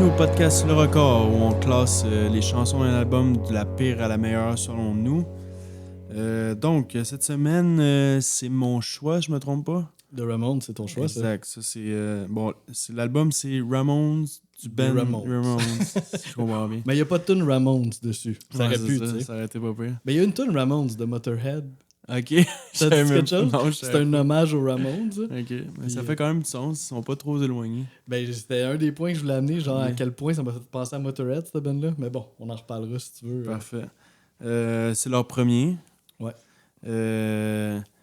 Bienvenue au podcast Le Record où on classe les chansons d'un album de la pire à la meilleure selon nous. Donc, cette semaine, c'est mon choix, je me trompe pas? The Ramones, c'est ton choix, exact. Ça, c'est... l'album, c'est Ramones du band Ramones. Si je comprends bien. Mais il n'y a pas de tune Ramones dessus. Ça aurait pu, tu sais. Ça aurait été pas pire. Mais il y a une tune Ramones de Motorhead. OK. Ça te dit quelque chose? Non, c'est un hommage aux Ramones. Ça. OK. Mais ça fait quand même du sens. Ils sont pas trop éloignés. Ben, c'était un des points que je voulais amener, genre à quel point ça m'a fait penser à Motorhead, cette band-là. Mais bon, on en reparlera si tu veux. Parfait. C'est leur premier. Ouais.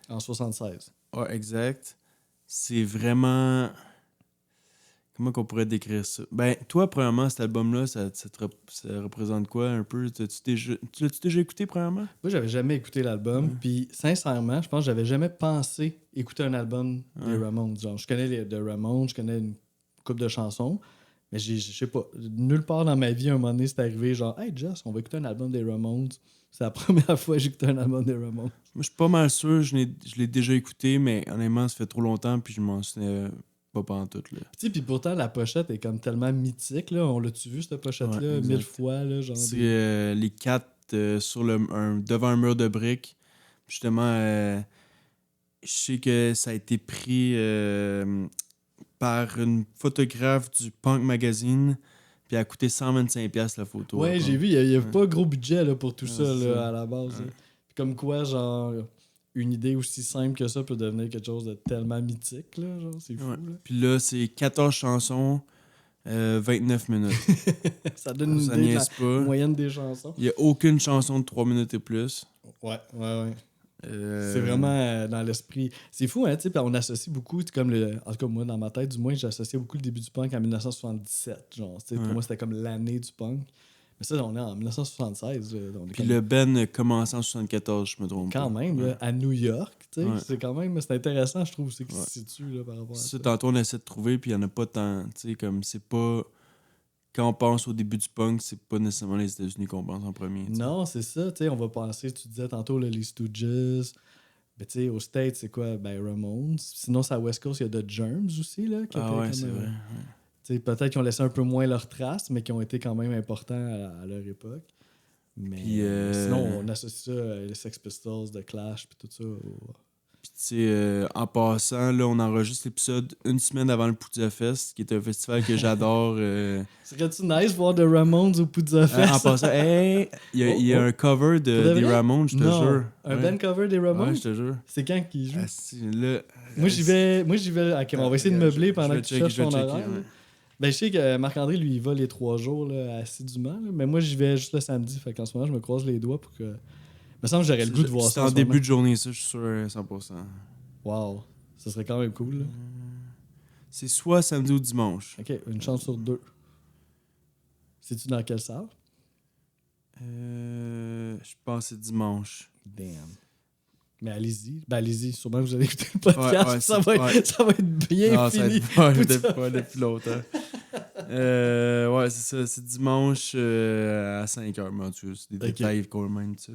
En 76. Ouais, exact. C'est vraiment... Comment qu'on pourrait décrire ça? Ben, toi, premièrement, cet album-là, ça représente quoi un peu? Tu l'as-tu déjà écouté, premièrement? Moi, j'avais jamais écouté l'album. Puis, sincèrement, je pense que j'avais jamais pensé écouter un album des Ramones. Genre, je connais les de Ramones, je connais une couple de chansons. Mais je sais pas, nulle part dans ma vie, à un moment donné, c'est arrivé genre, hey Jess, on va écouter un album des Ramones. C'est la première fois que j'ai écouté un album des Ramones. Moi, je suis pas mal sûr, je l'ai déjà écouté, mais honnêtement, ça fait trop longtemps, puis je m'en souvenais pas pantoute, là. Puis pourtant, la pochette est comme tellement mythique, là. On l'a-tu vu, cette pochette-là, Ouais, 1000 fois, là, genre. C'est les quatre devant un mur de briques. Justement, je sais que ça a été pris par une photographe du Punk Magazine, puis elle a coûté 125$ la photo. Ouais, j'ai vu, il y a pas gros budget là, pour tout ça, c'est là, ça. à la base. Puis comme quoi, genre, une idée aussi simple que ça peut devenir quelque chose de tellement mythique, là, genre, c'est fou, là. Puis là, c'est 14 chansons, 29 minutes. Ça donne une Ça idée de niaise la pas. moyenne des chansons. Il n'y a aucune chanson de 3 minutes et plus. Ouais. C'est vraiment dans l'esprit. C'est fou, hein, tu sais, puis on associe beaucoup, comme en tout cas, moi, dans ma tête, du moins, j'associais beaucoup le début du punk en 1977. Genre, tu sais, pour moi, c'était comme l'année du punk. Mais ça, on est en 1976. Puis le band a commencé en 74, je me trompe quand pas. même, là, à New York, tu sais. Ouais. C'est quand même, c'est intéressant, je trouve, c'est qu'il se situe là, par rapport à ça. Tantôt, on essaie de trouver, puis il n'y en a pas tant. Tu sais, comme c'est pas. Quand on pense au début du punk, c'est pas nécessairement les États-Unis qu'on pense en premier. T'sais. Non, c'est ça, tu sais, on va penser, tu disais tantôt, là, les Stooges. Ben, tu sais, aux States, c'est quoi? Ben, Ramones. Sinon, c'est à West Coast, il y a The Germs aussi, là. Qui C'est vrai. Tu sais, peut-être qu'ils ont laissé un peu moins leurs traces, mais qui ont été quand même importants à leur époque. Mais Puis, sinon, on associe ça à les Sex Pistols, The Clash, puis tout ça. Puis, tu sais, en passant, là, on enregistre l'épisode une semaine avant le Poudja Fest, qui est un festival que j'adore. Serait-tu nice voir The Ramones au Poudja Fest? En passant, hey, il y a un cover des Ramones, je te jure. Un band cover des Ramones? Ouais, je te jure. C'est quand qu'ils jouent? Là, moi, j'y vais. Ok, on va essayer de meubler pendant que tu cherches ton horaire. Ouais. Ben, je sais que Marc-André, lui, il va les 3 jours là, assidûment. Là, mais moi, j'y vais juste le samedi. Fait qu'en ce moment, je me croise les doigts pour que. Il me semble que j'aurais le goût de voir ça. C'est en début de journée, ça, je suis sûr 100%. Wow. Ça serait quand même cool. Là. C'est soit samedi ou dimanche. Ok, une chance sur 2. Sais-tu dans quelle salle? Je pense que c'est dimanche. Damn. Mais allez-y. Ben, allez-y. Sûrement que vous allez écouter le podcast. Ça va être bien fini. Ça va être depuis longtemps. Ouais, c'est ça. C'est dimanche à 5h. Mais tu sais, c'est des détails quand même. Tu sais.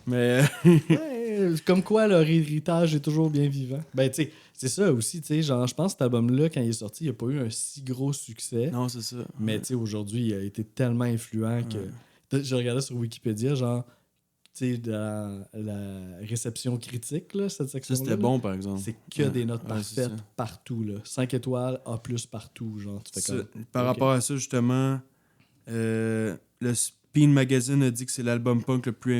Mais. Ouais, comme quoi, leur héritage est toujours bien vivant. Ben, tu sais, c'est ça aussi. Tu sais, genre, je pense que cet album-là, quand il est sorti, il n'a pas eu un si gros succès. Non, c'est ça. Mais, tu sais, aujourd'hui, il a été tellement influent que. Je regardais sur Wikipédia, genre. Tu sais, dans la réception critique, là, cette section-là. Ça, c'était bon, par exemple. C'est que des notes parfaites partout, là. 5 étoiles, A+, partout, genre. Tu fais comme, par rapport à ça, justement, le Spin Magazine a dit que c'est l'album punk le plus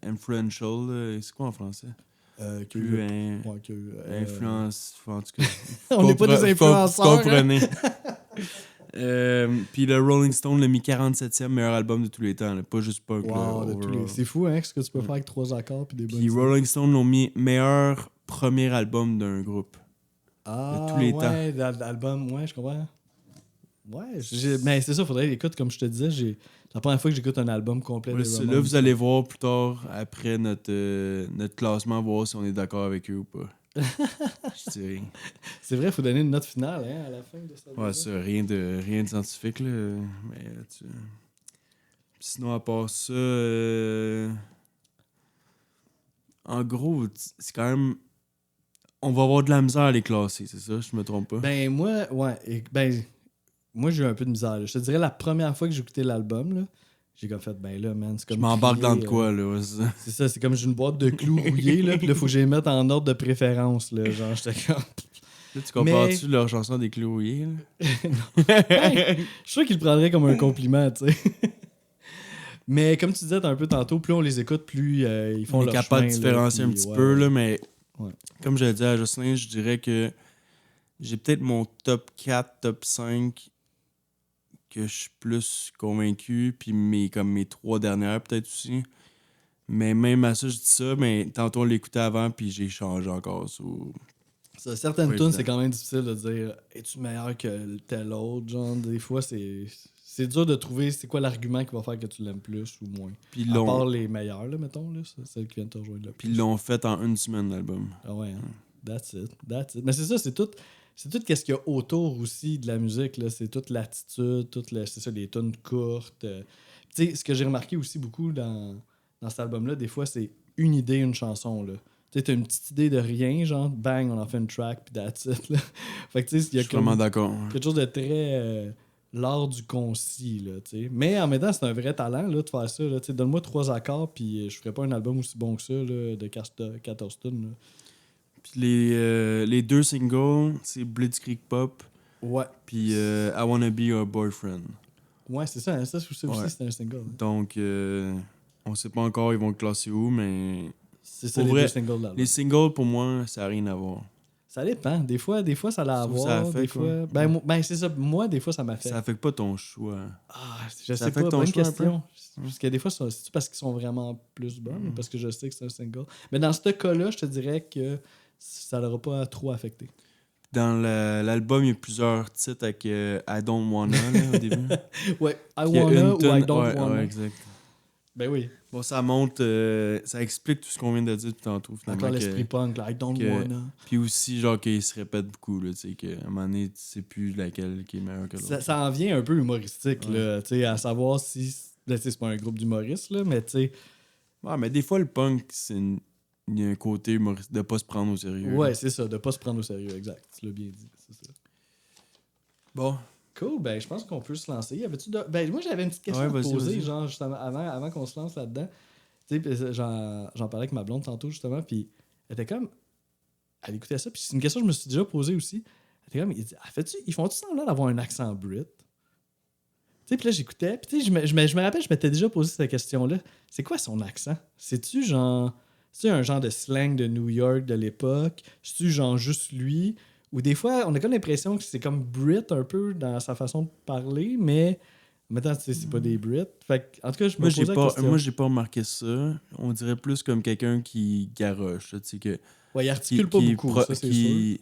influential. C'est quoi en français? Influence... En tout cas... On n'est pas des influenceurs. Comprenez. Puis le Rolling Stone l'a mis 47e meilleur album de tous les temps, là, pas juste punk. Wow, c'est fou, hein, ce que tu peux faire avec 3 accords puis des bonnes. Puis Rolling Stone l'ont mis meilleur premier album d'un groupe de tous les temps. L'album, ouais, je comprends. Ouais, mais c'est ça, faudrait écoute, comme je te disais, c'est la première fois que j'écoute un album complet de Ramones. Là, vous allez voir plus tard, après notre classement, voir si on est d'accord avec eux ou pas. Je dirais. C'est vrai, il faut donner une note finale hein, à la fin de ça. Ouais, ça, rien de scientifique, là. Mais sinon, à part ça, en gros, c'est quand même. On va avoir de la misère à les classer, c'est ça? Je me trompe pas? Ben, moi, ouais. moi, j'ai eu un peu de misère. Là. Je te dirais, la première fois que j'ai écouté l'album, là, j'ai comme fait, ben là, man, c'est comme. Je m'embarque crier, dans de quoi, là. c'est ça, c'est comme j'ai une boîte de clous rouillés, là, puis là, faut que je les mette en ordre de préférence, là. Genre, j'étais comme. Là, tu Mais. compares-tu leur chanson des clous rouillés, Non. Ben, je suis sûr qu'ils le prendraient comme un compliment, tu sais. Mais comme tu disais un peu tantôt, plus on les écoute, plus ils font On est leur capable de chemin. différencier Là, un puis, petit ouais, peu, ouais. là, mais Ouais. comme je l'ai dit à Jocelyn, je dirais que j'ai peut-être mon top 4, top 5 que je suis plus convaincu, puis comme mes 3 dernières peut-être aussi. Mais même à ça, je dis ça, mais tantôt on l'écoutait avant, puis j'ai changé encore. Ça, certaines Pas tunes, évident. c'est quand même difficile de dire es-tu meilleur que tel autre? Genre, des fois, c'est dur de trouver c'est quoi l'argument qui va faire que tu l'aimes plus ou moins. Puis À part les meilleurs, là, mettons, là, celles qui viennent te rejoindre le puis plus. ils l'ont fait en une semaine, l'album. Ah ouais, hein? That's it. That's it. Mais c'est ça, c'est tout qu'est-ce qu'il y a autour aussi de la musique. Là. C'est toute l'attitude, c'est ça, les tunes courtes. Tu sais, ce que j'ai remarqué aussi beaucoup dans cet album-là, des fois, c'est une idée, une chanson. Là. Tu sais, t'as une petite idée de rien, genre, bang, on en fait une track, puis that's it. Là. Fait que tu sais, il y Je a suis vraiment comme d'accord. quelque chose de très l'art du concis, là, tu sais. Mais en même temps, c'est un vrai talent, là, de faire ça. Là, tu sais, donne-moi 3 accords, puis je ferais pas un album aussi bon que ça, là, de 14 tunes. Là. Puis les 2 singles, c'est Blitzkrieg Pop, Ouais. puis I Wanna Be Your Boyfriend. Ouais, c'est ça. Hein, ça aussi, Ouais. c'est un single. Hein. Donc, on sait pas encore ils vont le classer où, mais C'est ça, pour les vrai, deux singles de l'album. les singles, pour moi, ça n'a rien à voir. Ça dépend. Des fois ça l'a à Sauf que ça voir. affecte, Des fois... ouais. Ben, ben, c'est ça. Moi, des fois, ça m'affecte. Ça affecte pas ton choix. Ah, je Ça sais affecte pas. ton Bonne choix un peu? question. Parce que des fois, c'est parce qu'ils sont vraiment plus bons ou parce que je sais que c'est un single. Mais dans ce cas-là, je te dirais que ça l'aura pas trop affecté. Dans l'album, il y a plusieurs titres avec I Don't Wanna là, au début. Ouais, I Puis il y a wanna une ou I tune- don't ouais, wanna. ouais, exact. Ben oui. Bon, ça montre, ça explique tout ce qu'on vient de dire tout tantôt, finalement. Encore l'esprit punk, là, I don't wanna. Puis aussi, genre, qu'il se répète beaucoup, là, tu sais, qu'à un moment donné, tu sais plus laquelle qui est meilleure que l'autre. Ça en vient un peu humoristique, Ouais. là, tu sais, à savoir si... Là, tu sais, c'est pas un groupe d'humoristes, là, mais tu sais... Ouais, mais des fois, le punk, il y a un côté humoriste de pas se prendre au sérieux. Ouais, là. c'est ça, de pas se prendre au sérieux, exact. Tu l'as bien dit, c'est ça. Bon. Cool, ben je pense qu'on peut se lancer. Y avait-tu Ben moi j'avais une petite question Ouais, à te vas-y, poser, vas-y. genre justement avant qu'on se lance là-dedans. Tu sais, puis j'en parlais avec ma blonde tantôt justement, puis elle était comme, elle écoutait ça, puis c'est une question que je me suis déjà posée aussi. Elle était comme, ils font-tu semblant d'avoir un accent brit? Tu sais, puis là j'écoutais, puis tu sais, je me rappelle, je m'étais déjà posé cette question-là. C'est quoi son accent? C'est-tu genre, c'est un genre de slang de New York de l'époque? C'est-tu genre juste lui? Ou des fois, on a comme l'impression que c'est comme Brit un peu dans sa façon de parler, mais maintenant, tu sais, c'est pas des Brits. Fait que, en tout cas, je me Moi, posais la question. j'ai pas remarqué ça. On dirait plus comme quelqu'un qui garoche, là, tu sais, que... Ouais, il articule pas beaucoup, ça, c'est sûr.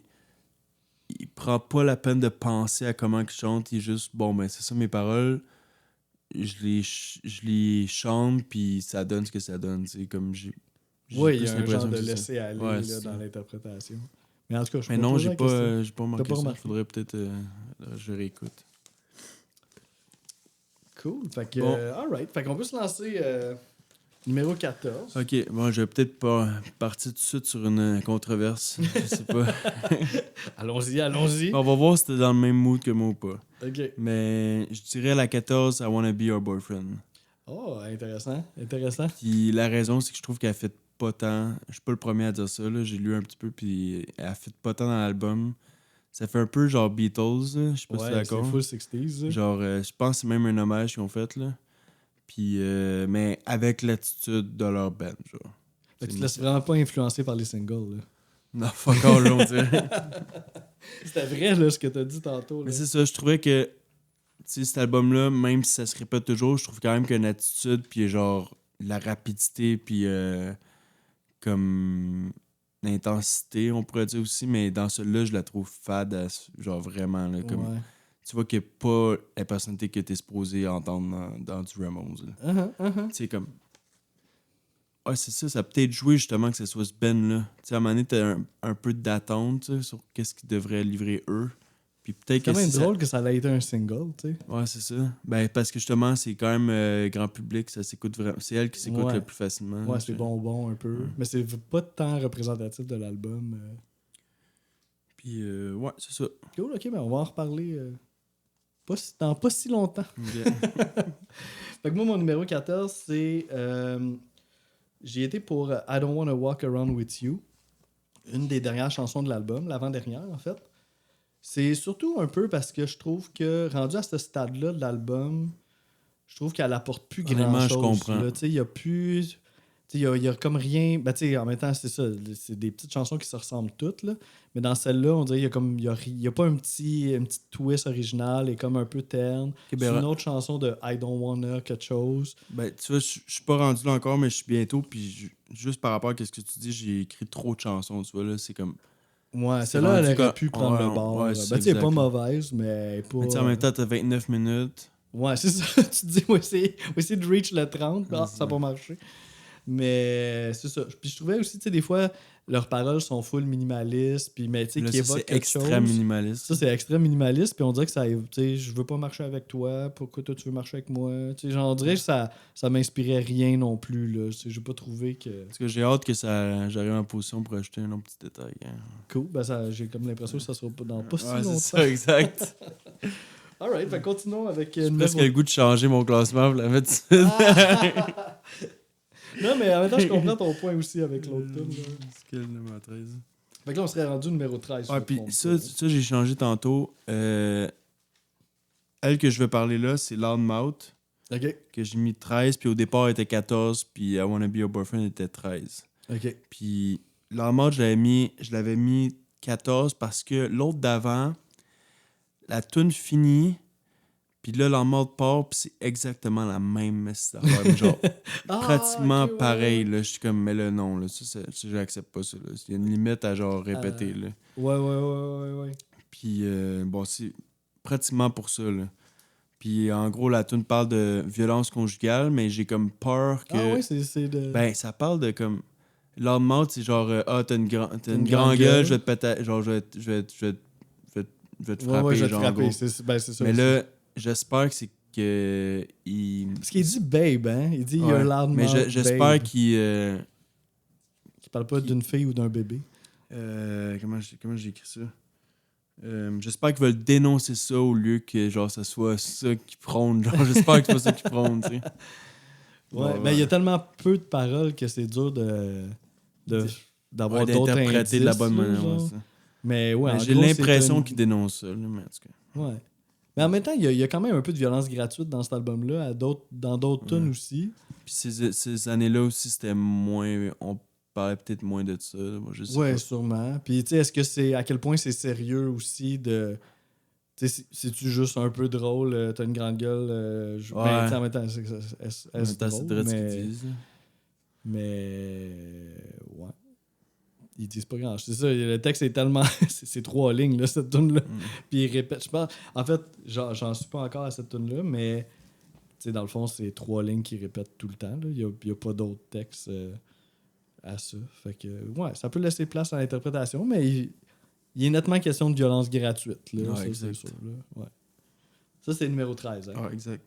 Il prend pas la peine de penser à comment il chante. Il est juste, bon, ben, c'est ça mes paroles. Je les chante, puis ça donne ce que ça donne. C'est comme j'ai Oui, il y plus a un l'impression genre de que c'est ça. laisser aller Ouais, là, c'est dans ça. l'interprétation. Mais en tout cas, je Mais me non, posais la question. j'ai pas remarqué pas ça. remarqué? Faudrait peut-être... je réécoute. Cool. Fait que, Bon. alright. Fait qu'on peut se lancer numéro 14. Ok, bon, je vais peut-être pas partir tout de suite sur une controverse. Je sais pas. Allons-y. On va voir si t'es dans le même mood que moi ou pas. OK. Mais je dirais la 14, I Wanna Be Your Boyfriend. Oh, intéressant. Puis la raison, c'est que je trouve qu'elle fait pas tant. Je suis pas le premier à dire ça, là. J'ai lu un petit peu, puis elle fait pas tant dans l'album. Ça fait un peu genre Beatles, là. Je sais pas si t'es Ouais, c'est d'accord. full 60s. Genre, je pense que c'est même un hommage qu'ils ont fait, là. Puis, mais avec l'attitude de leur band, genre. Fait que tu te laisses vraiment pas influencer par les singles. Là. Non, fuck all, là, on dirait. C'était vrai, là, ce que t'as dit tantôt. Là. Mais c'est ça, je trouvais que, tu sais, cet album-là, même si ça se répète toujours, je trouve quand même qu'il y a une attitude, puis genre, la rapidité, puis comme l'intensité, on pourrait dire aussi, mais dans celui-là, je la trouve fade, genre vraiment, là, comme... Ouais. Tu vois qu'il n'y a pas la personnalité que t'es supposé entendre dans du Ramones. là. Tu sais, comme... Ouais, c'est ça, ça a peut-être joué justement que ce soit ce band-là. Tu sais, à un moment donné, t'as un peu d'attente tu sais, sur qu'est-ce qu'ils devraient livrer eux. Puis peut-être C'est quand que même si drôle que ça ait été un single, tu sais. Ouais, c'est ça. Ben, parce que justement, c'est quand même grand public, ça s'écoute vraiment. C'est elle qui s'écoute Ouais. le plus facilement. Ouais, c'est bonbon un peu. Ouais. Mais c'est pas tant représentatif de l'album. Puis, ouais, c'est ça. Cool, ok, ben on va en reparler dans pas si longtemps. Ok. Fait que moi, mon numéro 14, c'est... j'ai été pour I Don't Wanna Walk Around With You. Une des dernières chansons de l'album, l'avant-dernière, en fait. C'est surtout un peu parce que je trouve que, rendu à ce stade-là de l'album, je trouve qu'elle apporte plus Honnêtement, grand-chose. je comprends. Il n'y a plus... Il y a comme rien... Ben, en même temps, c'est ça. C'est des petites chansons qui se ressemblent toutes. Là. Mais dans celle-là, on dirait qu'il y a pas un petit twist original et comme un peu terne. Ok, ben, C'est une autre chanson de I Don't Wanna quelque chose. Ben, tu vois, je suis pas rendu là encore, mais je suis bientôt. Puis juste par rapport à ce que tu dis, j'ai écrit trop de chansons. Tu vois, là, c'est comme. Ouais, C'est celle-là, elle rendu aurait que- pu prendre ouais, le bord. ouais, Ben, c'est tu sais, elle est pas exact. mauvaise, mais elle est pas... Mais tu sais, en même temps, t'as 29 minutes. Ouais, c'est ça. Tu te dis, on va essayer de reach le 30. Ah, C'est ça n'a pas marché. Mais c'est ça. Puis je trouvais aussi, tu sais, des fois, leurs paroles sont full minimalistes, puis mais tu sais, Là, qui ça, évoquent c'est quelque extrême chose. minimaliste. Ça, c'est extrêmement minimaliste, puis on dirait que ça, tu sais, je veux pas marcher avec toi, pourquoi toi tu veux marcher avec moi? Tu sais, genre, on dirait que ça m'inspirait rien non plus, là. Tu sais, j'ai pas trouvé que... Parce que j'ai hâte que j'arrive en position pour ajouter un autre petit détail. Hein. Cool, ben ça, j'ai comme l'impression que ça sera pas dans pas si Ouais, longtemps. c'est ça, exact. Alright, fait continuons avec... J'ai presque le goût de changer mon classement pour la mettre ici. Non, mais en même temps, je comprends ton point aussi avec l'autre tune. C'est quel numéro 13? Fait que là, on serait rendu numéro 13. Ouais, puis ça, j'ai changé tantôt. Elle que je veux parler là, c'est Loudmouth, OK. que j'ai mis 13, puis au départ, elle était 14, puis I Wanna Be Your Boyfriend était 13. OK. Puis Loudmouth, je l'avais mis 14 parce que l'autre d'avant, la tune finit, puis là, Loudmouth part, puis c'est exactement la même affaire. Genre, pratiquement ok, ouais, pareil. ouais. Là, je suis comme, mais là, non, là, ça, j'accepte pas ça. Là. Il y a une limite à genre répéter. Là. Ouais. Puis, bon, c'est pratiquement pour ça. Là. Puis, en gros, la tune parle de violence conjugale, mais j'ai comme peur que. Ah ouais, c'est de... Ben, ça parle de comme. Loudmouth, c'est genre, t'as une une grande grande gueule, gueule. je vais te péter. Genre, je vais te frapper. Ouais, je vais te genre, en frapper. gros. C'est ça. Mais aussi. là, j'espère que c'est que. Parce qu'il dit babe, hein? Il dit Ouais, you're loud mais mouth, j'espère babe. qu'il. Qu'il parle pas d'une fille ou d'un bébé. Comment j'ai écrit ça? J'espère qu'ils veulent dénoncer ça au lieu que genre ça soit ça qui prône. Genre, j'espère que c'est pas ça qui prône, tu sais. Ouais, Bon, mais il y a tellement peu de paroles que c'est dur d'avoir Ouais, d'autres indices. d'interpréter de la bonne manière. genre. Ouais, ça. Mais ouais, Mais en j'ai gros, l'impression c'est qu'ils dénoncent ça, là, mais en tout cas. Ouais. Mais en même temps, il y a quand même un peu de violence gratuite dans cet album-là, dans d'autres tunes aussi. Puis ces années-là aussi, c'était moins. On parlait peut-être moins de ça. Moi, je sais Ouais, pas. sûrement. Puis, tu sais, est-ce que c'est à quel point c'est sérieux aussi de. Tu sais, c'est-tu juste un peu drôle, t'as une grande gueule. Ouais. Ben, tu sais, en même temps, En même temps, c'est direct ce qu'ils mais. disent. Là. Mais. Ouais. Ils disent pas grand chose. C'est ça, le texte est tellement. c'est 3 lignes, là, cette tune-là. Puis ils répètent. Je pense. En fait, j'en suis pas encore à cette tune-là, mais. Tu sais, dans le fond, c'est 3 lignes qui répètent tout le temps. Là. Il y a pas d'autres textes à ça. Fait que. Ouais, ça peut laisser place à l'interprétation, mais il est nettement question de violence gratuite. Là, Ouais, ça, exact. c'est sûr. Là. Ouais. Ça, c'est le numéro 13. Hein. Ah, exact.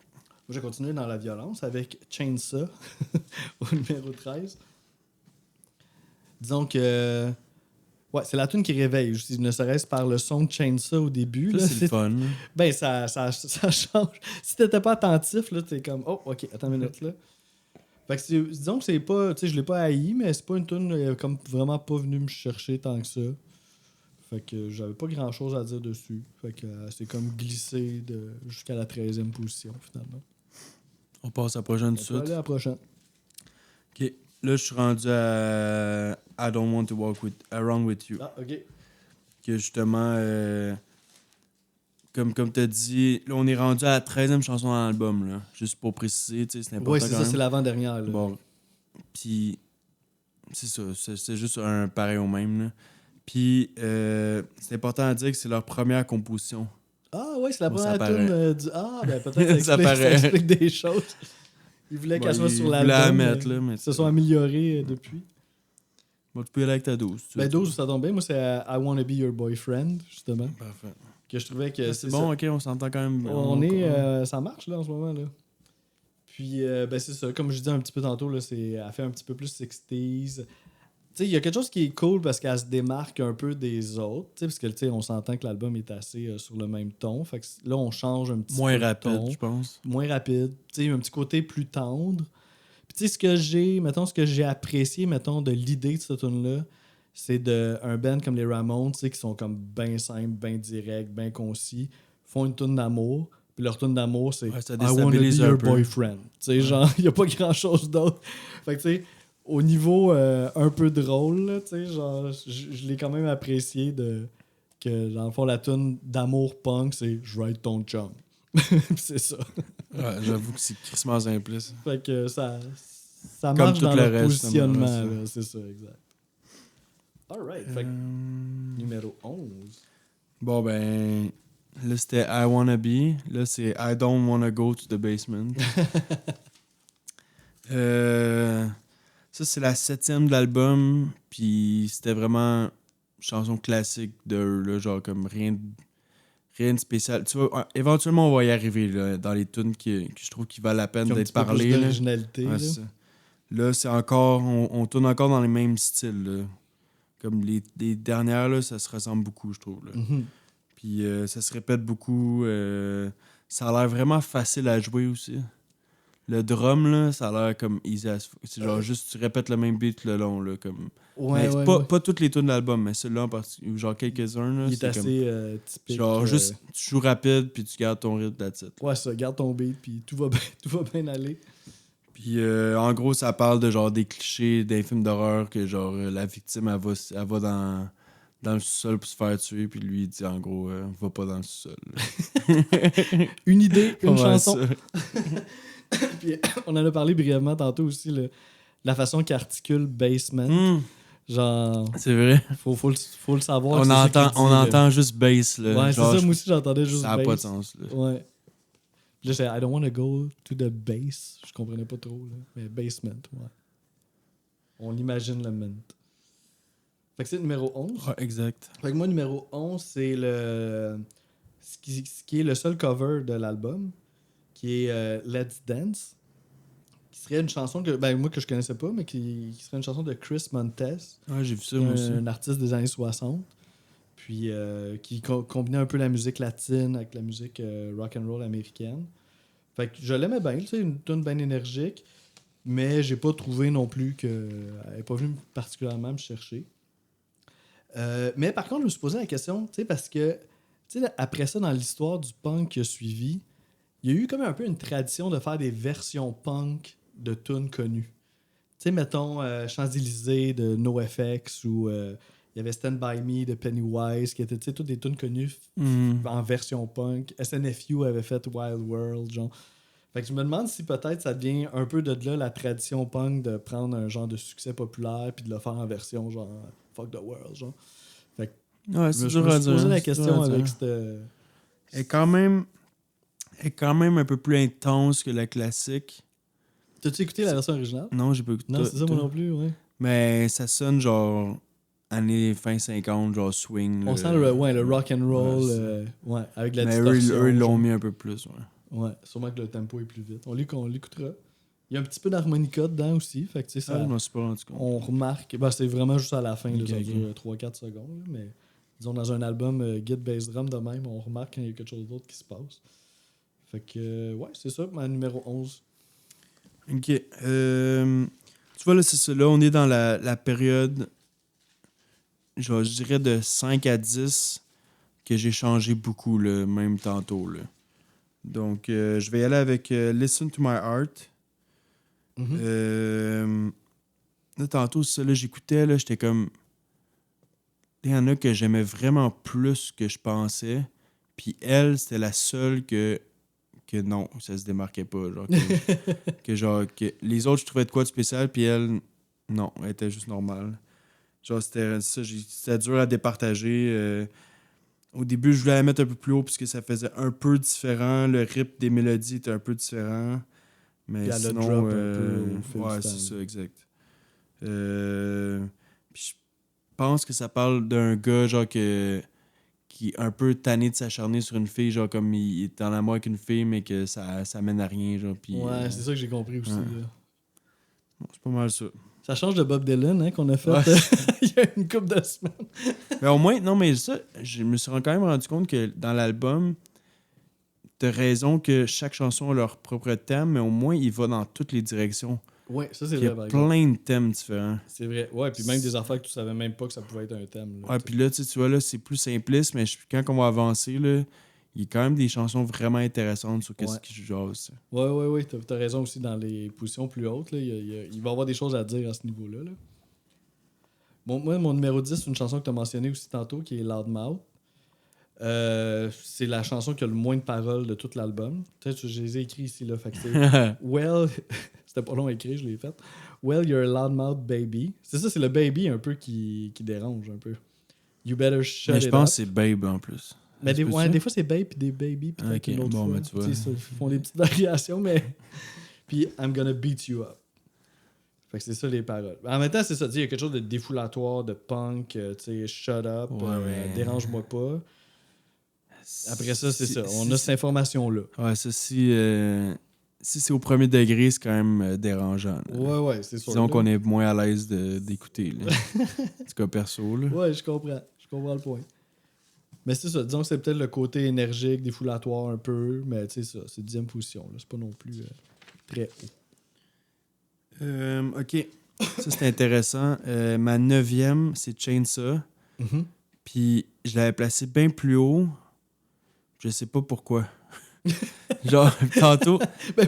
Moi, j'ai continué dans la violence avec Chainsaw au numéro 13. Disons que. Ouais, c'est la tune qui réveille, ne serait-ce par le son de Chainsaw au début. Ça, Là, c'est le fun. Là. Ben, ça change. Si t'étais pas attentif, là, t'es comme, oh, ok, attends une minute, là. Fait que disons que c'est pas, tu sais, je l'ai pas haï, mais c'est pas une tune comme vraiment pas venu me chercher tant que ça. Fait que j'avais pas grand-chose à dire dessus. Fait que c'est comme glissé jusqu'à la 13e position, finalement. On passe à la prochaine tout de On peut aller suite. à la prochaine. Ok. Là, je suis rendu à I Don't Want to Walk Around With You. Ah, ok. Que justement, comme tu as dit, là, on est rendu à la 13e chanson dans l'album. Là. Juste pour préciser, tu sais, c'est important. Oui, c'est quand ça, même. c'est l'avant-dernière. Là. Bon. Puis, c'est ça. C'est juste un pareil au même. Là. Puis, c'est important à dire que c'est leur première composition. Ah, ouais, c'est la Bon, ça première tune du. Ah, ben peut-être Ça ça paraît. explique des choses. Ils voulaient qu'elle soit sur Ils voulaient la l'album. mettre, là, mais ils se sont améliorés depuis. Bon, tu peux y aller avec ta 12. Ben 12, ça tombe bien. Moi, c'est I Wanna Be Your Boyfriend, justement. Parfait. Que je trouvais que C'est bon, ça. ok, on s'entend quand même. Ça marche, là, en ce moment, là. Puis, ben c'est ça. Comme je disais un petit peu tantôt, là, elle fait un petit peu plus 60s. sais, il y a quelque chose qui est cool parce qu'elle se démarque un peu des autres. Tu sais, parce que, tu sais, on s'entend que l'album est assez sur le même ton. Fait que là, on change un petit Moins peu de rapide, ton. je pense. Moins rapide. Tu sais, un petit côté plus tendre. Puis, tu sais, ce que j'ai apprécié, mettons, de l'idée de cette tune-là, c'est un band comme les Ramones, tu sais, qui sont comme bien simples, bien directs, bien concis, font une tune d'amour. Puis leur tune d'amour, c'est Ouais, ça I wanna be déstabilise un your peu. boyfriend. Tu sais, genre, il n'y a pas grand-chose d'autre. Fait que, tu sais, au niveau un peu drôle, là, tu sais, genre, je l'ai quand même apprécié que, dans le fond, la tune d'amour punk, c'est « Je vais être ton chum ». C'est ça. Ouais, j'avoue que c'est crissement simpliste. Fait que ça Comme marche tout dans le leur reste, positionnement, ouais, là, c'est ça, exact. Alright, fait que numéro 11. Bon, ben, là, c'était I Wanna Be. Là, c'est I Don't Wanna Go to the Basement. Ça, c'est la 7e de l'album. Puis c'était vraiment une chanson classique de eux, là, genre comme rien de spécial. Tu vois, éventuellement, on va y arriver là, dans les tunes que je trouve qui valent la peine Qui ont un d'être petit peu plus parlées. Là. d'originalité. Ouais, là. c'est ça. Là, c'est encore. On tourne encore dans les mêmes styles. Là. Comme les dernières, là, ça se ressemble beaucoup, je trouve. Là. Mhm. Puis ça se répète beaucoup. Ça a l'air vraiment facile à jouer aussi. Le drum, là, ça a l'air comme easy as fuck. C'est genre juste, tu répètes le même beat le long, là, comme... Ouais, Mais ouais, pas, ouais. pas toutes les tunes de l'album, mais celui-là en particulier, ou genre quelques-uns, là, Il est c'est comme... assez typique. Genre juste, tu joues rapide, puis tu gardes ton rythme, that's it. Ouais, ça, garde ton beat, puis tout va bien, tout va bien aller. Puis en gros, ça parle de genre des clichés d'un film d'horreur que genre la victime, elle va dans le sous-sol pour se faire tuer, puis lui, il dit en gros, va pas dans le sous-sol. Une idée, une Ouais, chanson. ça. Puis on en a parlé brièvement tantôt aussi, la façon qu'articule Basement. Genre, C'est vrai. faut le savoir. On c'est ça qu'il dit, on là. entend juste bass, là. Ouais, Genre, c'est ça, moi aussi j'entendais juste ça n'a pas de bass. sens, là. Ouais. Puis là, c'est I don't want to go to the base. Je comprenais pas trop, là. Mais basement, ouais. On imagine le ment. Fait que c'est numéro 11. Ouais, exact. Fait que moi, numéro 11, c'est ce qui est le seul cover de l'album, qui est Let's Dance, qui serait une chanson que, ben, moi, que je connaissais pas, mais qui serait une chanson de Chris Montes, Ouais, j'ai vu ça, moi aussi. un artiste des années 60, puis qui combinait un peu la musique latine avec la musique rock and roll américaine. Fait que je l'aimais bien, tu sais, une tune bien énergique, mais j'ai pas trouvé non plus qu'elle n'est pas venue particulièrement me chercher. Mais par contre, je me suis posé la question, tu sais, parce que, tu sais, après ça, dans l'histoire du punk qui a suivi, il y a eu comme un peu une tradition de faire des versions punk de tunes connues. Tu sais, mettons Champs-Élysées de NoFX ou il y avait Stand By Me de Pennywise qui étaient, tu sais, toutes des tunes connues en version punk. SNFU avait fait Wild World, genre. Fait que je me demande si peut-être ça devient un peu de là la tradition punk de prendre un genre de succès populaire puis de le faire en version genre Fuck the World, genre. Fait que Ouais, je me c'est dur à suis posé dire. la C'est dur question à dire. avec cette. Elle est quand même un peu plus intense que la classique. T'as-tu écouté la version originale? Non, j'ai pas écouté. Non, c'est ça, moi non plus, ouais. Mais ça sonne genre années fin 50, genre swing. On sent le rock and roll, Ouais, avec la mais distorsion. eux, ils l'ont genre. mis un peu plus, ouais. Ouais, sûrement que le tempo est plus vite. On l'écoutera. Il y a un petit peu d'harmonica dedans aussi, fait que tu sais, Ah, ça, je m'en suis pas rendu compte. on remarque. Ben, c'est vraiment juste à la fin, là, Ok, ça ok. dure 3-4 secondes, là, mais disons dans un album Git Bass Drum de même, on remarque quand il y a quelque chose d'autre qui se passe. Fait que, ouais, c'est ça, ma numéro 11. Ok. Tu vois, là, c'est ça. Là, on est dans la période, genre, je dirais de 5 à 10 que j'ai changé beaucoup, là, même tantôt. Là. Donc, je vais y aller avec Listen to My Heart. Mhm. Là, tantôt, ça, là, j'écoutais, là, j'étais comme... Il y en a que j'aimais vraiment plus que je pensais. Puis elle, c'était la seule que non, ça se démarquait pas. Genre que les autres, je trouvais de quoi de spécial, puis elle, non, elle était juste normale. Genre, c'était dur à départager. Au début, je voulais la mettre un peu plus haut puisque ça faisait un peu différent. Le rythme des mélodies était un peu différent. Mais Puis elle a sinon, drop un peu au fil ouais, du temps. c'est ça, exact. Puis je pense que ça parle d'un gars, genre, qui est un peu tanné de s'acharner sur une fille, genre, comme il est en amour avec une fille, mais que ça mène à rien, genre, puis... Ouais, c'est ça que j'ai compris aussi. ouais. Là. Bon, c'est pas mal ça. Ça change de Bob Dylan, hein, qu'on a fait il y a une couple de semaines. Mais au moins, non, mais ça, je me suis quand même rendu compte que dans l'album, t'as raison que chaque chanson a leur propre thème, mais au moins, il va dans toutes les directions. Ouais, ça, c'est Il y a vrai, par exemple. plein de thèmes différents. C'est vrai. Ouais, puis même des affaires que tu savais même pas que ça pouvait être un thème. Là, Ouais, puis là, tu vois, là, c'est plus simpliste, mais quand on va avancer, là, il y a quand même des chansons vraiment intéressantes sur qu'est-ce qui jase. Ouais. T'as raison aussi dans les positions plus hautes. Là, il va y avoir des choses à dire à ce niveau-là. Là. Bon, moi, mon numéro 10, c'est une chanson que tu as mentionnée aussi tantôt, qui est Loudmouth. C'est la chanson qui a le moins de paroles de tout l'album. Peut-être que je les ai écrits ici. Là, fait que c'est Well, c'était pas long à écrire, je l'ai fait. Well, you're a loudmouth baby. C'est ça, c'est le baby un peu qui dérange un peu. You better shut mais it je pense up. que c'est Babe en plus. Mais des fois, c'est babe puis des baby. Puis Ok, une autre bon, fois. mais tu vois. Ils font des petites variations, mais. Puis I'm gonna beat you up. Fait que c'est ça les paroles. En même temps, c'est ça. Il y a quelque chose de défoulatoire, de punk, tu sais, shut up, dérange-moi pas. Après ça, c'est ça. On a cette information-là. Ouais, ça, si c'est au premier degré, c'est quand même dérangeant. Là. Ouais, c'est sûr. Disons qu'on est moins à l'aise d'écouter. Là. En tout cas, perso. Là. Ouais, je comprends. Je comprends le point. Mais c'est ça. Disons que c'est peut-être le côté énergique, défoulatoire un peu. Mais tu sais, ça, c'est 10e position. Là. C'est pas non plus très haut. OK. Ça, c'est intéressant. Ma 9e, c'est Chainsaw. Mm-hmm. Puis je l'avais placé bien plus haut. Je sais pas pourquoi. Genre, tantôt...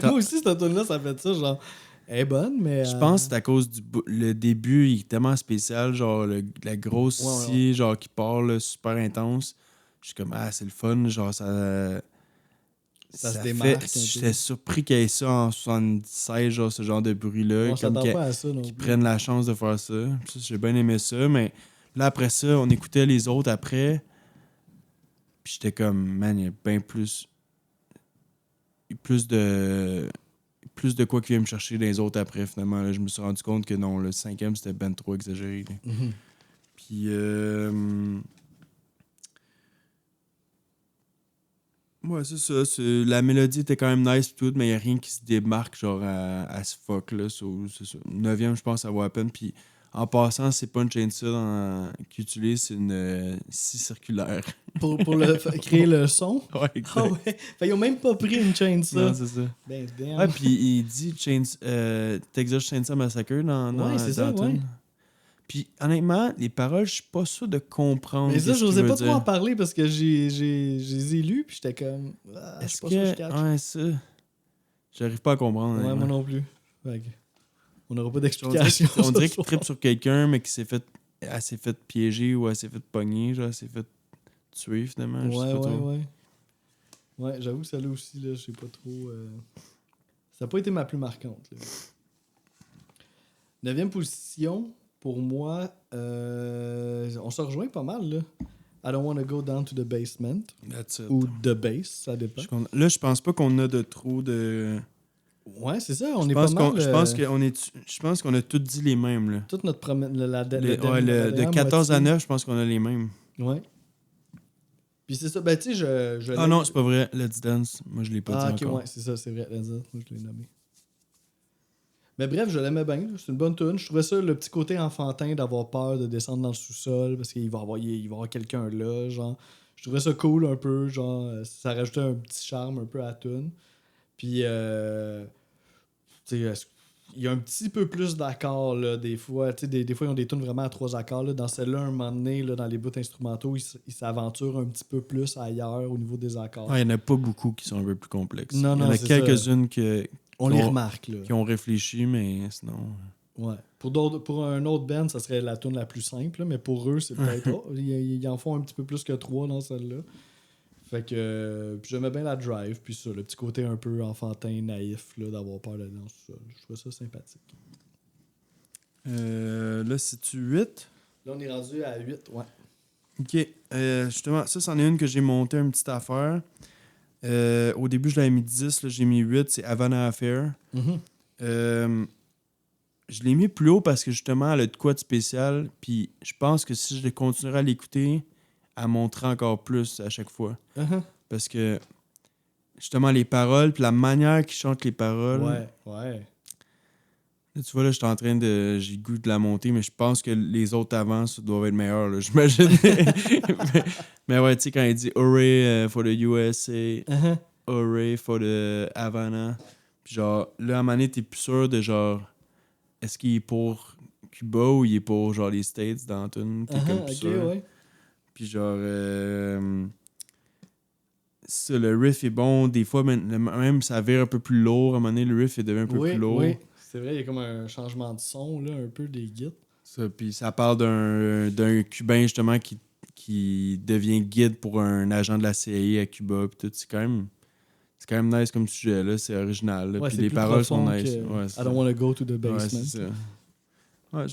Moi aussi, cette tune là ça fait ça. Genre, elle est bonne, mais... Je pense que c'est à cause le début, il est tellement spécial. Genre, la grosse scie, genre, qui part là, super intense. Je suis comme, c'est le fun. Genre, ça se démarque. J'étais surpris qu'il y ait ça en 76, genre, ce genre de bruit-là. On s'attend pas à ça non plus. Qu'ils prennent la chance de faire ça. J'ai bien aimé ça, mais là, après ça, on écoutait les autres après. Puis j'étais comme, man, il y a bien plus de quoi qui vient me chercher dans les autres après, finalement. Là, je me suis rendu compte que non, le 5e, c'était ben trop exagéré. Mm-hmm. Puis, ouais, c'est ça. La mélodie était quand même nice pis tout, mais il n'y a rien qui se démarque genre à ce fuck là. C'est ça. 9e, je pense, ça vaut la peine. Puis en passant, c'est pas une chainsaw qu'ils utilisent, c'est une scie circulaire. Pour créer le son? Ouais, exact. Ah ouais. Fait ils ont même pas pris une chainsaw. Non, c'est ça. Ben, damn. Ouais, puis il dit Texas Chainsaw Massacre dans ouais, c'est ça, dans ouais. Puis honnêtement, les paroles, je suis pas sûr de comprendre. Mais ça, je j'osais pas trop en parler parce que j'ai les ai lus, puis j'étais comme. Je suis pas sûr que je catch. Ouais, ça. J'arrive pas à comprendre. Ouais, moi non plus. Fait que on n'aura pas d'explication. On dirait qu'il trippe sur quelqu'un, mais elle s'est fait piéger ou elle s'est fait pogner, genre, elle s'est fait tuer finalement. Je sais pas trop. Ouais, j'avoue que celle-là aussi, là, je sais pas trop. Ça n'a pas été ma plus marquante. 9e position, pour moi, on se rejoint pas mal, là. I don't want to go down to the basement. That's it. Ou the base, ça dépend. Là, je pense pas qu'on a de trop de. Ouais, c'est ça, on est pas mal. Je pense qu'on a tous dit les mêmes. Là. Toute notre promesse. De 14 à 9, je pense qu'on a les mêmes. Ouais. Puis c'est ça, ben tu sais, je Ah non, c'est pas vrai. Let's Dance, moi je l'ai pas dit encore. Ouais, c'est ça, c'est vrai. Let's Dance, moi je l'ai nommé. Mais bref, je l'aimais bien. C'est une bonne tune. Je trouvais ça le petit côté enfantin d'avoir peur de descendre dans le sous-sol parce qu'il va y avoir quelqu'un là. Genre, je trouvais ça cool un peu. Genre, ça rajoutait un petit charme un peu à la tune. Puis, tu sais, il y a un petit peu plus d'accords là, des fois. Tu sais, des fois, ils ont des tunes vraiment à 3 accords. Là. Dans celle-là, un moment donné, là, dans les bouts instrumentaux, ils s'aventurent un petit peu plus ailleurs au niveau des accords. Il n'y en a pas beaucoup qui sont un peu plus complexes. Non, il y en a quelques-unes on les remarque. Là. Qui ont réfléchi, mais sinon... Ouais. Pour un autre band, ça serait la tune la plus simple, là, mais pour eux, c'est peut-être... ils en font un petit peu plus que 3 dans celle-là. Fait que j'aimais bien la drive, puis ça, le petit côté un peu enfantin, naïf, là, d'avoir peur d'aller dans ça. Je trouvais ça sympathique. Là, c'est-tu 8? Là, on est rendu à 8, ouais. Justement, ça, c'en est une que j'ai monté une petite affaire. Au début, je l'avais mis 10, là, j'ai mis 8, c'est Havana Affair. Mm-hmm. Je l'ai mis plus haut parce que justement, elle a de quoi de spécial, puis je pense que si je continuerais à l'écouter, elle monterait encore plus à chaque fois. Uh-huh. Parce que justement, les paroles, puis la manière qu'il chante les paroles. Ouais. Là, Là, tu vois, là, je suis en train de. J'ai le goût de la monter, mais je pense que les autres avant, ça doivent être meilleurs, là, j'imagine. mais ouais, tu sais, quand il dit Hooray for the USA, Uh-huh. Hooray for the Havana. Puis genre, là, à un moment donné, t'es plus sûr de genre. Est-ce qu'il est pour Cuba ou il est pour genre les States dans la tune? T'es comme plus Ok, sûr. ouais. Puis genre. Ça, le riff est bon. Des fois, même ça vire un peu plus lourd. À un moment donné, le riff il devient un peu plus lourd. Oui. C'est vrai, il y a comme un changement de son, là, un peu des guides. Ça, puis ça parle d'un Cubain, justement, qui devient guide pour un agent de la CIA à Cuba. Puis tout. C'est quand même nice comme sujet, là. C'est original. Là. Ouais, Puis c'est les plus paroles sont profond nice. que Ouais, I c'est don't ça. want to go to the Ouais, basement. c'est ça. Ouais,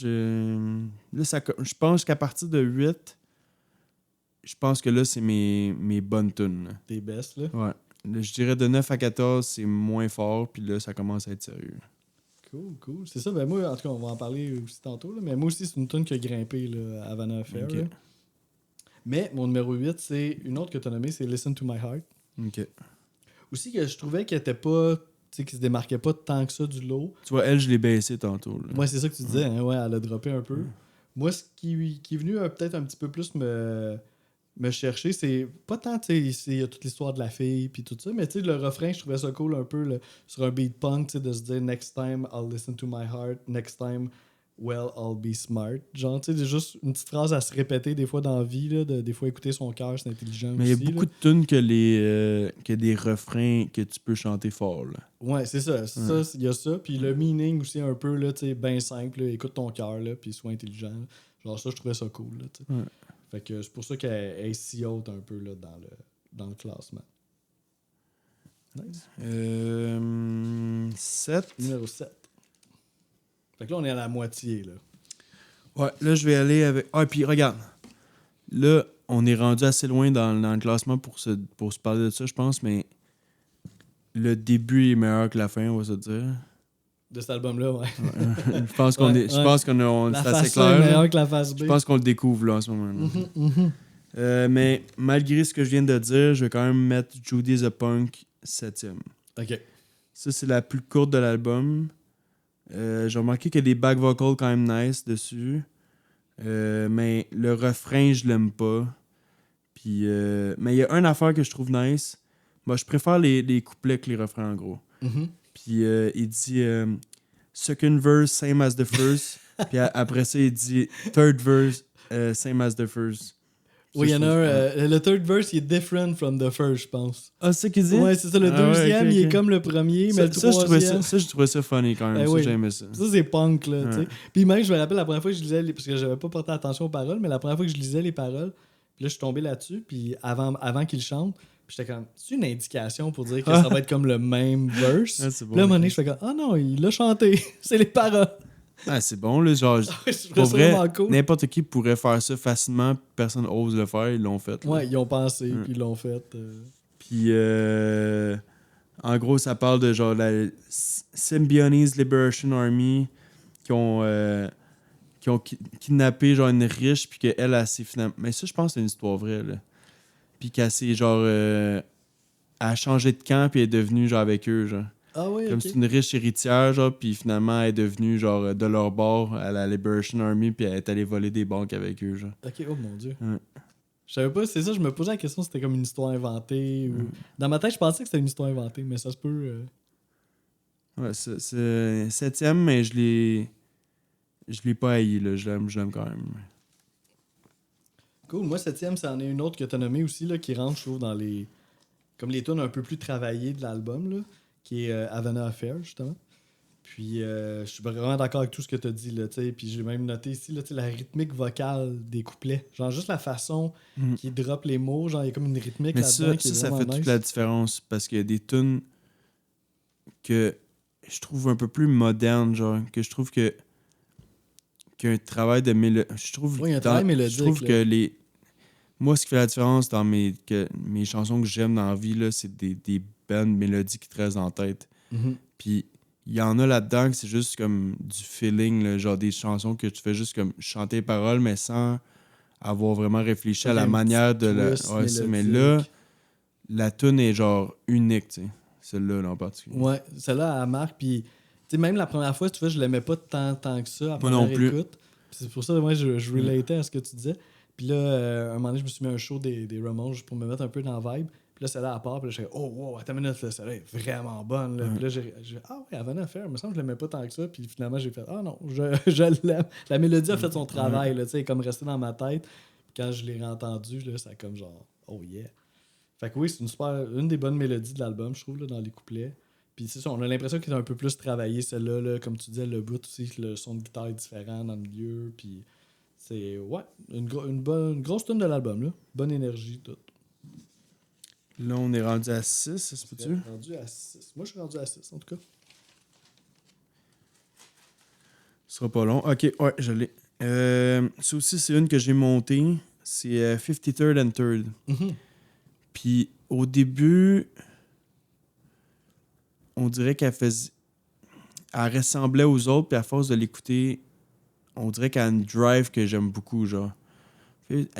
là, je pense qu'à partir de 8, je pense que là, c'est mes bonnes tunes. Là. Des best, là. Ouais. Là, je dirais de 9 à 14, c'est moins fort, puis là, ça commence à être sérieux. Cool. C'est ça, ben moi, en tout cas, on va en parler aussi tantôt, là, mais moi aussi, c'est une tune qui a grimpé, là, à Havana Affair. Ok. Là. Mais mon numéro 8, c'est une autre que tu as nommée, c'est Listen to My Heart. OK. Aussi que je trouvais qu'elle était pas, tu sais, qu'il se démarquait pas tant que ça du lot. Tu vois, elle, je l'ai baissé tantôt. Là. Moi, c'est ça que tu disais, hein, ouais, elle a droppé un peu. Moi, ce qui est venu peut-être un petit peu plus me chercher, c'est pas tant, tu sais, il y a toute l'histoire de la fille puis tout ça, mais tu sais, le refrain, je trouvais ça cool un peu sur un beat punk, tu sais, de se dire next time I'll listen to my heart, next time, well, I'll be smart. Genre, tu sais, juste une petite phrase à se répéter des fois dans la vie, là, des fois écouter son cœur, c'est intelligent Mais il y aussi. a beaucoup de tunes que des refrains que tu peux chanter fort. Là. Ouais, c'est ça. Ça, il y a ça. Puis le meaning aussi, un peu, là, tu sais, bien simple. Là, écoute ton cœur, là, puis sois intelligent. Là. Genre, ça, je trouvais ça cool, là, tu sais. Ouais. Fait que c'est pour ça qu'elle est si haute un peu, là, dans le classement. Nice. 7. Numéro 7. Fait que là, on est à la moitié, là. Ouais, là, je vais aller avec. Ah, puis regarde. Là, on est rendu assez loin dans le classement pour se parler de ça, je pense, mais le début est meilleur que la fin, on va se dire. De cet album-là, ouais. Je pense qu'on Ouais, je pense qu'on la c'est assez face A est clair. meilleure Là. que la face B. Je pense qu'on le découvre là en ce moment. Là. Mais malgré ce que je viens de dire, je vais quand même mettre Judy the Punk 7e. OK. Ça, c'est la plus courte de l'album. J'ai remarqué qu'il y a des back vocals quand même nice dessus. Mais le refrain, je l'aime pas. Puis, mais il y a une affaire que je trouve nice. Moi, je préfère les couplets que les refrains, en gros. Mhm. Puis, il dit second verse, same as the first. Puis après ça, il dit third verse, same as the first. Oui, il y en a un. Ouais. Le third verse, il est different from the first, je pense. Ah, c'est ça qu'il dit? Ouais, c'est ça. Le Ah ouais, deuxième, ok, il est ok. comme le premier, mais le Ça, troisième... je trouvais ça funny quand même. Eh Ça, oui. j'aimais ça. Ça, c'est punk, là, tu sais. Ouais. Puis même, je me rappelle la première fois que je lisais, parce que j'avais pas porté attention aux paroles, mais la première fois que je lisais les paroles, puis là, je suis tombé là-dessus, puis avant qu'il chante, puis j'étais comme, c'est une indication pour dire que ça va être comme le même verse. Ah, c'est bon, Puis là, à un moment ok. donné, je fais comme, ah non, il l'a chanté, c'est les paroles. Ah, c'est bon, là. Genre, Je trouvais pour ça vrai, vraiment cool. n'importe qui pourrait faire ça facilement, personne ose le faire, ils l'ont fait. Là. Ouais, ils ont pensé, puis ils l'ont fait. Puis, en gros, ça parle de genre la Symbionese Liberation Army qui ont kidnappé genre une riche, puis qu'elle a s'est finalement. Mais ça, je pense que c'est une histoire vraie, là. Puis qu'elle s'est genre. Elle a changé de camp, puis elle est devenue genre avec eux, genre. Ah oui, Comme ok. c'est une riche héritière, genre, puis finalement, elle est devenue genre de leur bord à la Liberation Army, puis elle est allée voler des banques avec eux, genre. Ok, oh mon dieu. Ouais. Je savais pas, c'est ça, je me posais la question si c'était comme une histoire inventée. Ou... Dans ma tête, je pensais que c'était une histoire inventée, mais ça se peut. Ouais, c'est 7e, mais je l'ai pas haï, là. Je l'aime quand même. Cool. Moi, 7e, c'en est une autre que tu as nommée aussi, là, qui rentre, je trouve, dans les. Comme les tunes un peu plus travaillées de l'album, là, qui est Havana Affair, justement. Puis, je suis vraiment d'accord avec tout ce que tu as dit, là, tu sais. Puis, j'ai même noté ici, là, tu sais, la rythmique vocale des couplets. Genre, juste la façon qu'il drop les mots, genre, il y a comme une rythmique Mais là-dedans ça, qui est ça vraiment fait toute nice. la différence parce qu'il y a des tunes que je trouve un peu plus modernes, genre, que je trouve que qu'un travail de mélodie. Oui, il y a un travail mélodique, Je trouve là. que les. Moi, ce qui fait la différence dans mes chansons que j'aime dans la vie, là, c'est des belles mélodies qui te restent en tête. Mhm. Puis il y en a là-dedans que c'est juste comme du feeling, là, genre des chansons que tu fais juste comme chanter les paroles, mais sans avoir vraiment réfléchi à la Un manière petit de la. twist Ouais, ça, mais mélodique. là, la tune est genre unique, tu sais. Celle-là, là, en particulier. Ouais, celle-là, elle marque, puis sais, même la première fois, tu vois, je l'aimais pas tant que ça à Moi première non plus. écoute. Puis c'est pour ça, moi, je relatais à ce que tu disais. Puis là, un moment donné, je me suis mis un show des Ramones juste pour me mettre un peu dans la vibe. Puis là, celle-là à part, puis là, je suis oh, wow, attends une minute, là, celle-là est vraiment bonne. Là. Puis là, j'ai ah ouais, elle venait à faire. Il me semble que je l'aimais pas tant que ça. Puis finalement, j'ai fait, ah non, je l'aime. La mélodie a fait son travail, là, tu sais, comme resté dans ma tête. Puis quand je l'ai réentendu, là, ça a comme genre, oh yeah. Fait que oui, c'est une des bonnes mélodies de l'album, je trouve, là, dans les couplets. Puis c'est ça, on a l'impression qu'il est un peu plus travaillé, celle-là, là, comme tu disais, le bout aussi, le son de guitare est différent dans le milieu. Puis c'est, ouais, une grosse tune de l'album, là. Bonne énergie, tout. Là, on est rendu à 6, ça se peut-tu? Rendu à 6. Moi, je suis rendu à 6, en tout cas. Ce sera pas long. Ok, ouais, je l'ai. Ça aussi, c'est une que j'ai montée. C'est 53rd and 3rd. Mm-hmm. Puis au début, on dirait qu'elle faisait. Elle ressemblait aux autres, puis à force de l'écouter, on dirait qu'elle a une drive que j'aime beaucoup, genre.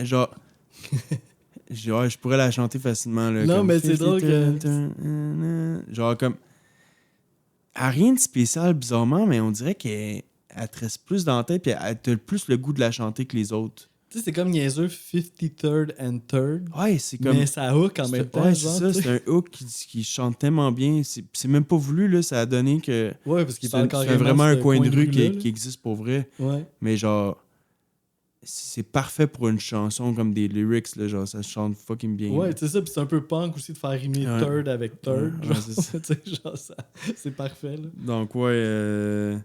Genre. Genre, je pourrais la chanter facilement. Là, non, comme mais c'est drôle que. Genre, comme. Elle a rien de spécial, bizarrement, mais on dirait qu'elle te reste plus dans la tête, puis elle a plus le goût de la chanter que les autres. Tu sais, c'est comme niaiseux 53rd and 3rd. Ouais, c'est comme. Mais ça hook en même temps. Ouais, genre, c'est ça, c'est un hook qui chante tellement bien. C'est même pas voulu, là. Ça a donné que. Ouais, parce qu'il parle c'est carrément vraiment un ce coin de rue là, qui existe pour vrai. Ouais. Mais genre. C'est parfait pour une chanson comme des lyrics, là. Genre, ça chante fucking bien. Ouais, là. c'est ça. Puis c'est un peu punk aussi de faire rimer Ouais. third avec third. Ouais, genre, c'est ça. tu sais, genre ça. C'est parfait, là. Donc, ouais.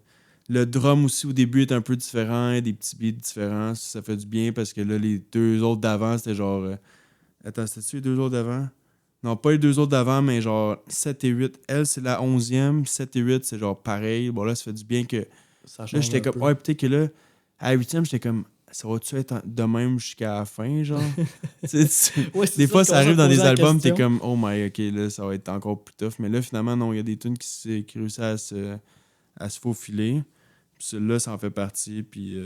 Le drum aussi, au début, est un peu différent. Des petits beats différents. Ça fait du bien parce que là, les deux autres d'avant, c'était genre. Attends, c'était-tu les deux autres d'avant? Non, pas les deux autres d'avant, mais genre 7 et 8. Elle, c'est la 11e. 7 et 8, c'est genre pareil. Bon, là, ça fait du bien que. Ça Là, change j'étais un comme. peu. Ouais, peut-être que là, à la 8e, j'étais comme. Ça va-tu être de même jusqu'à la fin, genre? Tu sais, Ouais, c'est des ça, fois, je ça arrive commence à dans des poser la albums, t'es question. comme, oh my, ok, là, ça va être encore plus tough. Mais là, finalement, non, il y a des tunes qui réussissent à se faufiler. Puis celle-là, ça en fait partie. Puis.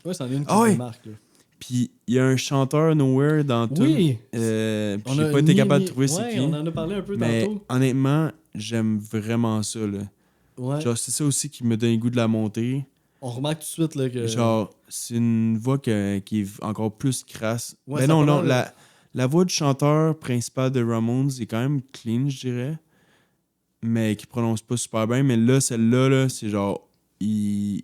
Ouais, c'en est une qui Ah se ouais! démarque, là. Puis il y a un chanteur Nowhere dans tout. Oui! Puis j'ai pas été capable de trouver c'est Ouais, qui. on en a parlé un peu Mais tantôt. honnêtement, j'aime vraiment ça, là. Ouais. Genre, c'est ça aussi qui me donne le goût de la monter. On remarque tout de suite là, que. Genre, c'est une voix qui est encore plus crasse. Ouais, Mais ça non, a pas non, mal, la voix du chanteur principal de Ramones est quand même clean, je dirais. Mais qui prononce pas super bien. Mais là, celle-là, là, c'est genre. il-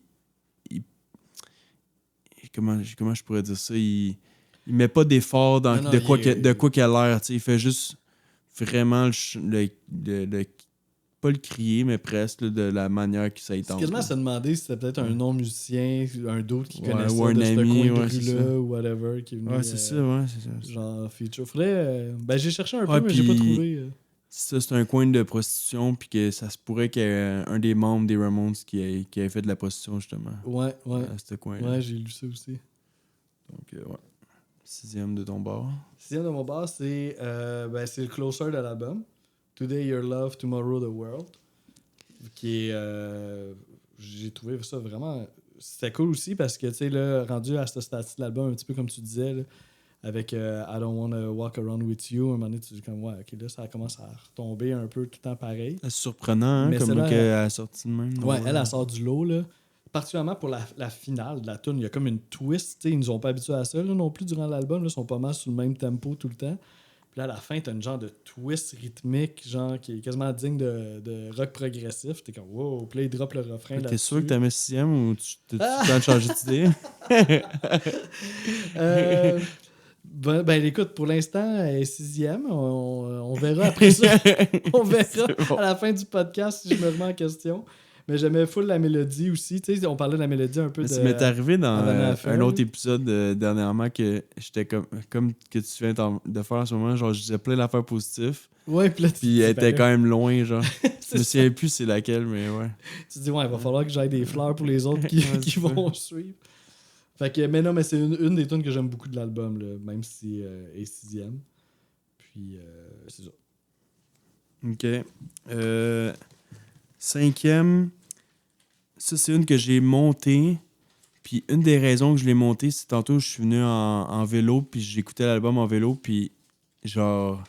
comment je pourrais dire ça? Il met pas d'effort dans Non, de quoi il qu'il a l'air. Tu sais, il fait juste vraiment pas le crier, mais presque là, de la manière que ça y C'est tente. quasiment à là. se demander si c'était peut-être un non-musicien, un d'autre qui Ouais, connaissait ou un de ce ami, coin de ouais, c'est ça. rue-là ou whatever qui est venu. Ouais, c'est ça, ouais, c'est ça. Genre feature. Faudrait. Ben, j'ai cherché un Ouais, peu, mais j'ai pas puis trouvé. ça, c'est un coin de prostitution, puis que ça se pourrait qu'il y ait un des membres des Ramones qui ait fait de la prostitution, justement. Ouais. À ce coin-là. Ouais, j'ai lu ça aussi. Donc, ouais. 6e de ton bord. Sixième de mon bar, c'est le closer de l'album. Today Your Love, Tomorrow the World. Qui est. J'ai trouvé ça vraiment. C'était cool aussi parce que, tu sais, là, rendu à ce stade de l'album, un petit peu comme tu disais, là, avec I Don't Wanna Walk Around With You, un moment donné, tu dis comme, ouais, ok, là, ça commence à retomber un peu tout le temps pareil. C'est surprenant, hein, Mais comme celle-là, qu'elle a sorti de même. Ouais, elle sort du lot, là. Particulièrement pour la finale de la tune, il y a comme une twist. T'sais, ils nous ont pas habitués à ça là, non plus durant l'album. Là, ils sont pas mal sur le même tempo tout le temps. Puis là, à la fin, t'as une genre de twist rythmique, genre qui est quasiment digne de rock progressif. T'es comme wow, puis là, il drop le refrain là-dessus. T'es sûr que t'as mis 6e ou tu t'es tout le temps de changer d'idée? Ben, écoute, pour l'instant, elle est 6e. On verra après ça. On verra bon. à la fin du podcast si je me remets en question. Mais j'aimais full la mélodie aussi. Tu sais, on parlait de la mélodie un peu de. Ça m'est arrivé dans Havana Affair, un autre là. épisode dernièrement que j'étais comme que tu viens de faire en ce moment. Genre, je disais plein d'affaires positives. Ouais, puis là, Puis elle était quand même loin, genre. C'est Je me ça. souviens plus c'est laquelle, mais ouais. Tu te dis, ouais, il va falloir que j'aille des fleurs pour les autres qui, Ouais, qui c'est vont suivre. Fait que, mais non, mais c'est une des tunes que j'aime beaucoup de l'album, là, même si elle est 6e. Puis, c'est ça. OK. 5e, ça, c'est une que j'ai montée. Puis une des raisons que je l'ai montée, c'est tantôt, je suis venu en vélo, puis j'écoutais l'album en vélo, puis genre,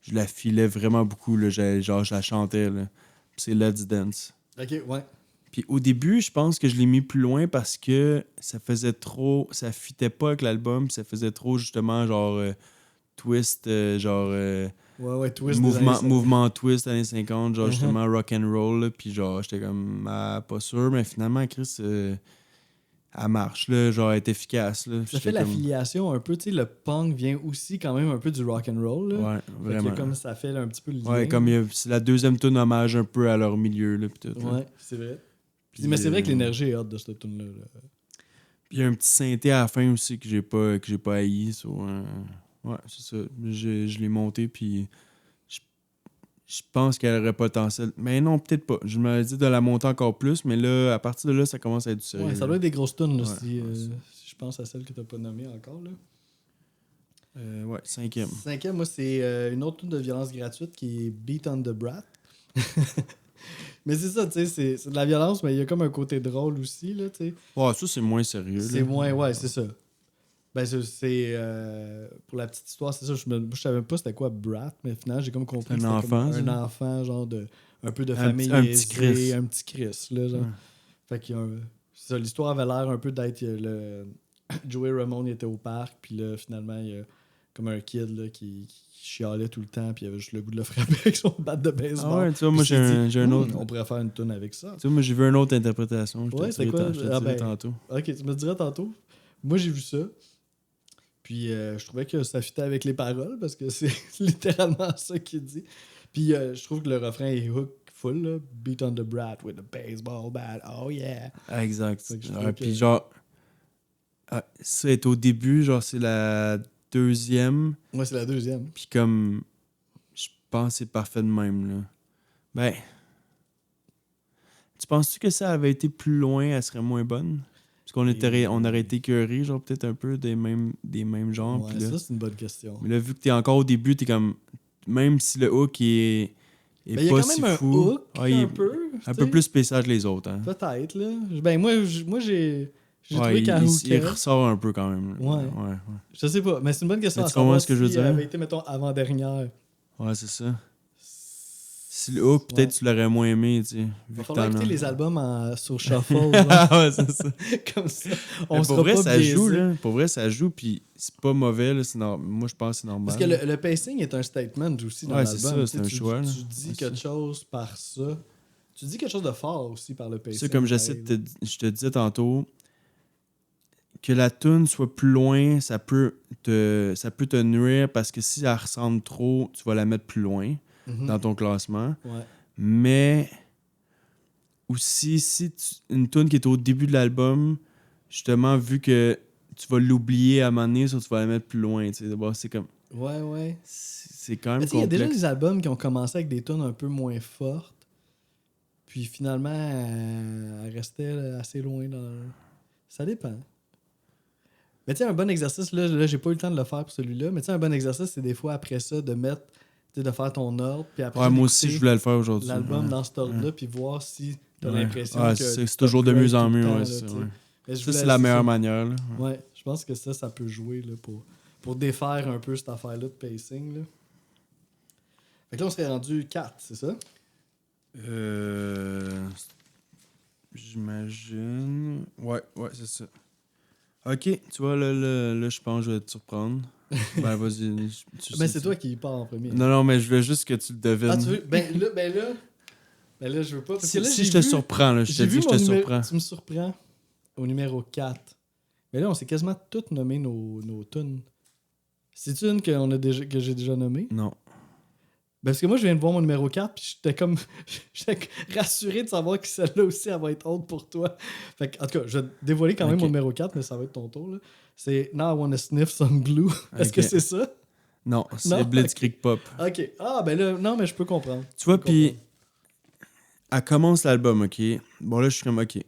je la filais vraiment beaucoup, là. Genre, je la chantais, là. Puis c'est Let's Dance. Ok, ouais. Puis au début, je pense que je l'ai mis plus loin parce que ça faisait trop... Ça fitait pas avec l'album, puis ça faisait trop, justement, genre... twist, Ouais, twist des années 50. mouvement twist années 50, genre, Uh-huh. justement, rock and roll, là, puis genre, j'étais comme, pas sûr, mais finalement, Chris... elle marche, là, genre, elle est efficace. Là. Ça fait l'affiliation un peu, tu sais, le punk vient aussi quand même un peu du rock and roll. Là. Ouais, vraiment. Comme ça fait là, un petit peu le lien. Ouais, comme c'est la deuxième tune hommage un peu à leur milieu, là, pis tout. Ouais, c'est vrai. Mais c'est vrai que l'énergie est hot de cette tune-là. Là. Puis il y a un petit synthé à la fin aussi que j'ai pas haï. Ouais, c'est ça. Je l'ai monté, puis je pense qu'elle aurait potentiel. Mais non, peut-être pas. Je me dit de la monter encore plus, mais là, à partir de là, ça commence à être du sérieux. Ouais, ça doit être des grosses tunes, là, ouais, si je pense à celle que t'as pas nommée encore. Là. Ouais, cinquième. Cinquième, moi, c'est une autre tune de violence gratuite qui est Beat on the Brat. Mais c'est ça, tu sais, c'est de la violence, mais il y a comme un côté drôle aussi, là, tu sais. Ouais, ça, c'est moins sérieux. C'est moins, ouais, c'est ça. Ben, c'est... pour la petite histoire, c'est ça, je savais pas c'était quoi Brat, mais finalement, j'ai comme compris que c'était enfant, comme un ça? enfant, genre de... Un peu de famille un petit Chris. un petit Chris, là, genre. Ouais. Fait qu'il y a c'est ça, l'histoire avait l'air un peu d'être... Joey Ramone il était au parc, puis là, finalement, il y a comme un kid là, qui chialait tout le temps, puis il avait juste le goût de le frapper avec son bat de baseball. Ah ouais, tu vois, moi, j'ai un autre... On pourrait faire une tune avec ça. Tu vois, moi, j'ai vu une autre interprétation. C'est quoi? Je te dirai tantôt. Ok, tu me diras tantôt. Moi, j'ai vu ça. Puis je trouvais que ça fitait avec les paroles, parce que c'est littéralement ça qu'il dit. Puis je trouve que le refrain est hook full, là. Beat on the brat with a baseball bat. Oh yeah! Ah, exact. Puis que... genre... ça est au début, genre, c'est la deuxième. Moi, c'est la deuxième. Puis comme... Je pense que c'est parfait de même, là. Ben... Tu penses-tu que ça avait été plus loin, elle serait moins bonne? Parce on aurait été écœurés, genre, peut-être un peu des mêmes genres. Ouais, là, ça, c'est une bonne question. Mais là, vu que t'es encore au début, t'es comme... Même si le hook est ben, y a pas quand si même fou... un hook, un peu plus spécial que les autres, hein? Peut-être, là. Ben, moi j'ai trouvé qu'elle il ressort un peu quand même. Ouais. Je sais pas, mais c'est une bonne question à tu comprends savoir ce que je veux si dire? elle avait été, mettons, avant-dernière. Ouais, c'est ça. Si le hook, peut-être tu l'aurais moins aimé, tu sais. Il va falloir écouter les albums sur Shuffle. Ouais, c'est ça. Comme ça. On pour vrai, ça joue, là. Pour vrai, ça joue, puis c'est pas mauvais, là. Moi, je pense que c'est normal. Parce que le pacing est un statement aussi dans l'album. C'est ça, c'est un choix. Tu dis quelque chose par ça. Tu dis quelque chose de fort aussi par le pacing. C'est comme je te disais tantôt, que la tune soit plus loin, ça peut te nuire parce que si elle ressemble trop, tu vas la mettre plus loin dans ton classement. Ouais. Mais aussi, une tune qui est au début de l'album, justement, vu que tu vas l'oublier à un moment donné, tu vas la mettre plus loin. Bon, c'est comme... Ouais. C'est quand même complexe. Il y a déjà des albums qui ont commencé avec des tunes un peu moins fortes. Puis finalement, elle restait assez loin dans... Ça dépend. Mais tu sais, un bon exercice, là, j'ai pas eu le temps de le faire pour celui-là, mais tu sais, un bon exercice, c'est des fois après ça de mettre, de faire ton ordre, puis après moi aussi, je voulais le faire aujourd'hui. L'album dans cet ordre-là, puis voir si t'as l'impression que... c'est toujours de mieux en mieux, ça, c'est la meilleure manière. Là. Ouais, je pense que ça peut jouer là, pour défaire un peu cette affaire-là de pacing. Là. Fait que là, on serait rendu 4, c'est ça? J'imagine... Ouais, c'est ça. Ok, tu vois, là je pense que je vais te surprendre. Ben, vas-y. C'est toi qui pars en premier. Non, mais je veux juste que tu le devines. Ah, tu veux? Ben là, je veux pas. Parce que là, si je te surprends, là, je te dis que je te surprends. Tu me surprends au numéro 4. Mais là, on s'est quasiment toutes nommé nos tunes. C'est-tu une que j'ai déjà nommée? Non. Ben, parce que moi, je viens de voir mon numéro 4, puis j'étais rassuré de savoir que celle-là aussi, elle va être haute pour toi. Fait que, en tout cas, je vais dévoiler quand même mon numéro 4, mais ça va être ton tour. Là. C'est Now I Wanna Sniff Some Glue. Est-ce que c'est ça? Non, c'est Blitzkrieg Pop. OK. Ah, ben là, non, mais je peux comprendre. Tu vois, puis elle commence l'album, OK? Bon, là, je suis comme, OK.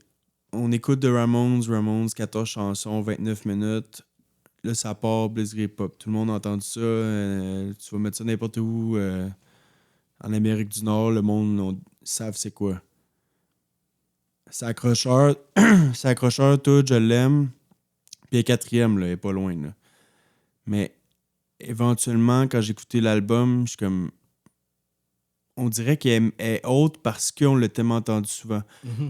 On écoute de Ramones, 14 chansons, 29 minutes. Là, ça part, Blitzkrieg Pop. Tout le monde a entendu ça. Tu vas mettre ça n'importe où. En Amérique du Nord, le monde savent c'est quoi. C'est accrocheur. C'est accrocheur, tout, je l'aime. Puis elle est quatrième, là, elle est pas loin. Là. Mais éventuellement, quand j'ai écouté l'album, je suis comme... on dirait qu'elle est haute parce qu'on l'a tellement entendu souvent.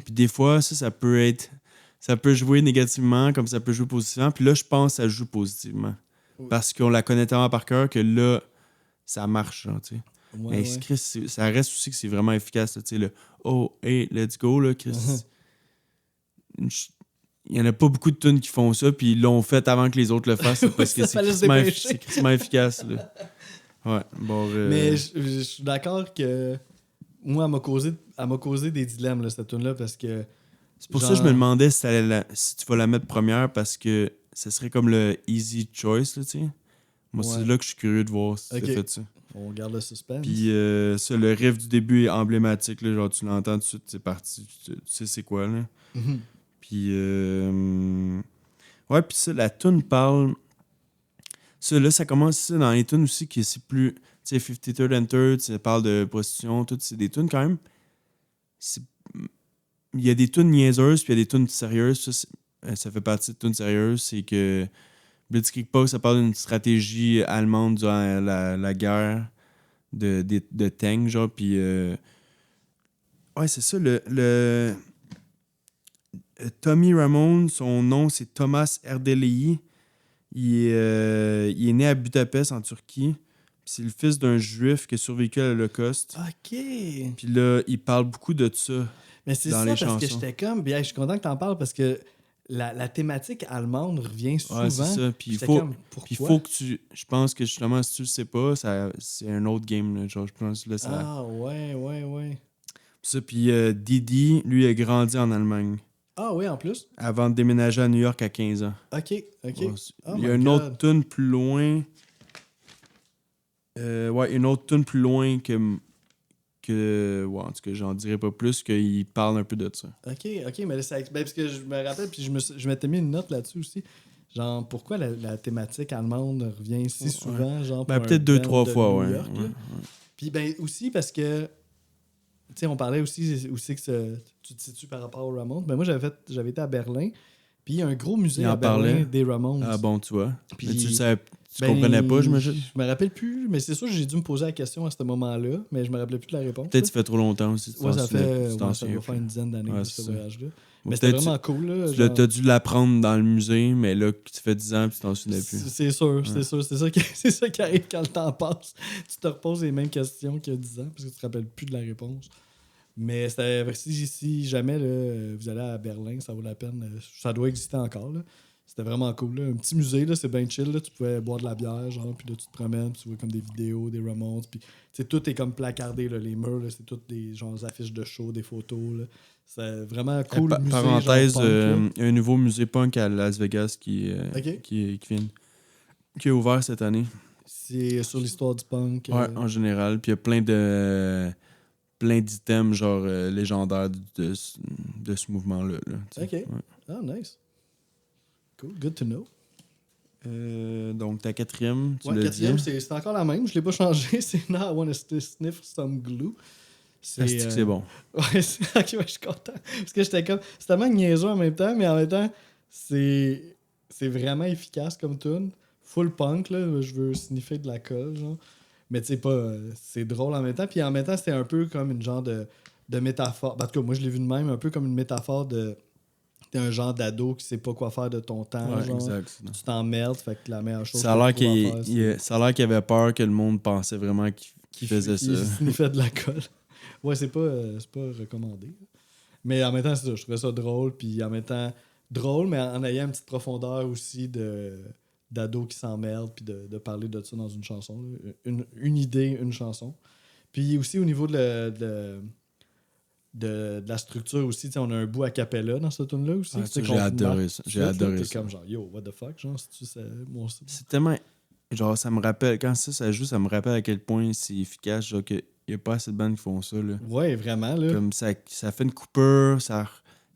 Puis des fois, ça peut jouer négativement comme ça peut jouer positivement. Puis là, je pense que ça joue positivement. Oui. Parce qu'on la connaît tellement par cœur que là, ça marche, genre, tu sais. Ouais, Mais Chris, ça reste aussi que c'est vraiment efficace, là, tu sais, le « Oh, hey, let's go », là, Chris. Il n'y en a pas beaucoup de tunes qui font ça, puis ils l'ont fait avant que les autres le fassent, parce que c'est crissement efficace, là. Ouais, bon... Mais je suis d'accord que moi, elle m'a causé des dilemmes, là, cette tune-là, parce que... C'est pour ça que je me demandais si tu vas la mettre première, parce que ce serait comme le easy choice, là, tu sais. Moi, c'est là que je suis curieux de voir si tu as fait ça. On garde le suspense. Puis ça, le riff du début est emblématique, là, genre tu l'entends tout de suite, c'est parti, tu sais c'est quoi, là. Puis ouais, puis ça, la tune parle... Ça, là, ça commence ça, dans les tunes aussi, qui c'est plus... Tu sais, 53rd and Third, ça parle de prostitution, tout, c'est des tunes quand même... Il y a des tunes niaiseuses, puis il y a des tunes sérieuses. Ça fait partie de tunes sérieuses. C'est que Blitzkrieg Park, ça parle d'une stratégie allemande durant la guerre de Teng, genre. Puis, ouais, c'est ça. Tommy Ramone, son nom, c'est Thomas Erdélyi. Il est né à Budapest, en Turquie. Puis c'est le fils d'un juif qui a survécu à l'Holocauste. OK. Puis là, il parle beaucoup de ça. Mais c'est ça, parce que j'étais comme... Bien, je suis content que t'en parles, parce que la thématique allemande revient souvent. Ouais, c'est ça. Puis il faut que tu... Je pense que justement, si tu le sais pas, c'est un autre game, là. Genre, je pense là, ça... Ah, ouais. Ça, puis Didi, lui, a grandi en Allemagne. Ah oui, en plus? Avant de déménager à New York à 15 ans. OK. Ouais, il y a une autre tune plus loin... une autre tune plus loin que ouais, en tout cas, j'en dirais pas plus, qu'il parle un peu de ça. OK, mais là, parce que je me rappelle, puis je m'étais mis une note là-dessus aussi. Genre, pourquoi la thématique allemande revient si souvent? Genre, peut-être 2-3 fois, ouais. Puis ben aussi parce que, tu sais, on parlait aussi que tu te situes par rapport aux Ramones. Ben moi, j'avais été à Berlin, puis il y a un gros musée à Berlin des Ramones. Ah bon, tu vois. Puis, mais tu comprenais pas, j'imagine? Je me rappelle plus, mais c'est sûr que j'ai dû me poser la question à ce moment-là, mais je me rappelais plus de la réponse. Peut-être que ça fait trop longtemps aussi. Ça doit faire une dizaine d'années ce voyage-là. Mais c'était vraiment cool. Là, t'as dû l'apprendre dans le musée, mais là, tu fais 10 ans et tu t'en souviens plus. C'est sûr. C'est ça qui arrive quand le temps passe. Tu te reposes les mêmes questions qu'il y a 10 ans parce que tu te rappelles plus de la réponse. Mais si jamais là, vous allez à Berlin, ça vaut la peine. Ça doit exister encore. Là. C'était vraiment cool. Là. Un petit musée, là, c'est bien chill. Là. Tu pouvais boire de la bière, genre, puis là, tu te promènes, puis tu vois comme des vidéos, des Ramones. Puis tout est comme placardé, là, les murs. Là, c'est toutes des genres affiches de show, des photos. Là. C'est vraiment cool. Musée, parenthèse, punk, un nouveau musée punk à Las Vegas qui est ouvert cette année. C'est sur l'histoire du punk. Ouais, en général. Puis il y a plein d'items genre légendaires de ce mouvement-là. Là, OK. Ouais. Ah, nice. Cool. Good to know. Donc, ta quatrième, tu l'as quatrième, dit. c'est encore la même. Je ne l'ai pas changé. C'est Now I Want to Sniff Some Glue. C'est bon. Ok, je suis content. Parce que j'étais comme... C'est tellement niaiseux en même temps, mais en même temps, c'est vraiment efficace comme tune. Full punk, là. Je veux sniffer de la colle, genre. Mais tu sais pas... c'est drôle en même temps. Puis en même temps, c'était un peu comme une genre de métaphore. En tout cas, moi, je l'ai vu de même. Un peu comme une métaphore de... T'es un genre d'ado qui sait pas quoi faire de ton temps. Ouais, genre. exact. Tu t'emmerdes, fait que la meilleure chose... Ça a l'air qu'il avait peur que le monde pensait vraiment qu'il faisait ça. Il fait de la colle. Ouais, c'est pas recommandé. Mais en même temps, c'est ça. Je trouvais ça drôle. Puis en même temps, drôle, mais en ayant une petite profondeur aussi d'ado qui s'emmerde. Puis de parler de ça dans une chanson. Une idée, une chanson. Puis aussi au niveau de la structure aussi, on a un bout a cappella dans cette tune-là aussi. J'ai adoré ça. J'ai adoré ça. Comme genre, yo, what the fuck, genre, c'est tellement... Genre, ça me rappelle... Quand ça joue, ça me rappelle à quel point c'est efficace. Genre, qu'il n'y a pas assez de bandes qui font ça, là. Ouais, vraiment, là. Comme ça fait une coupure, ça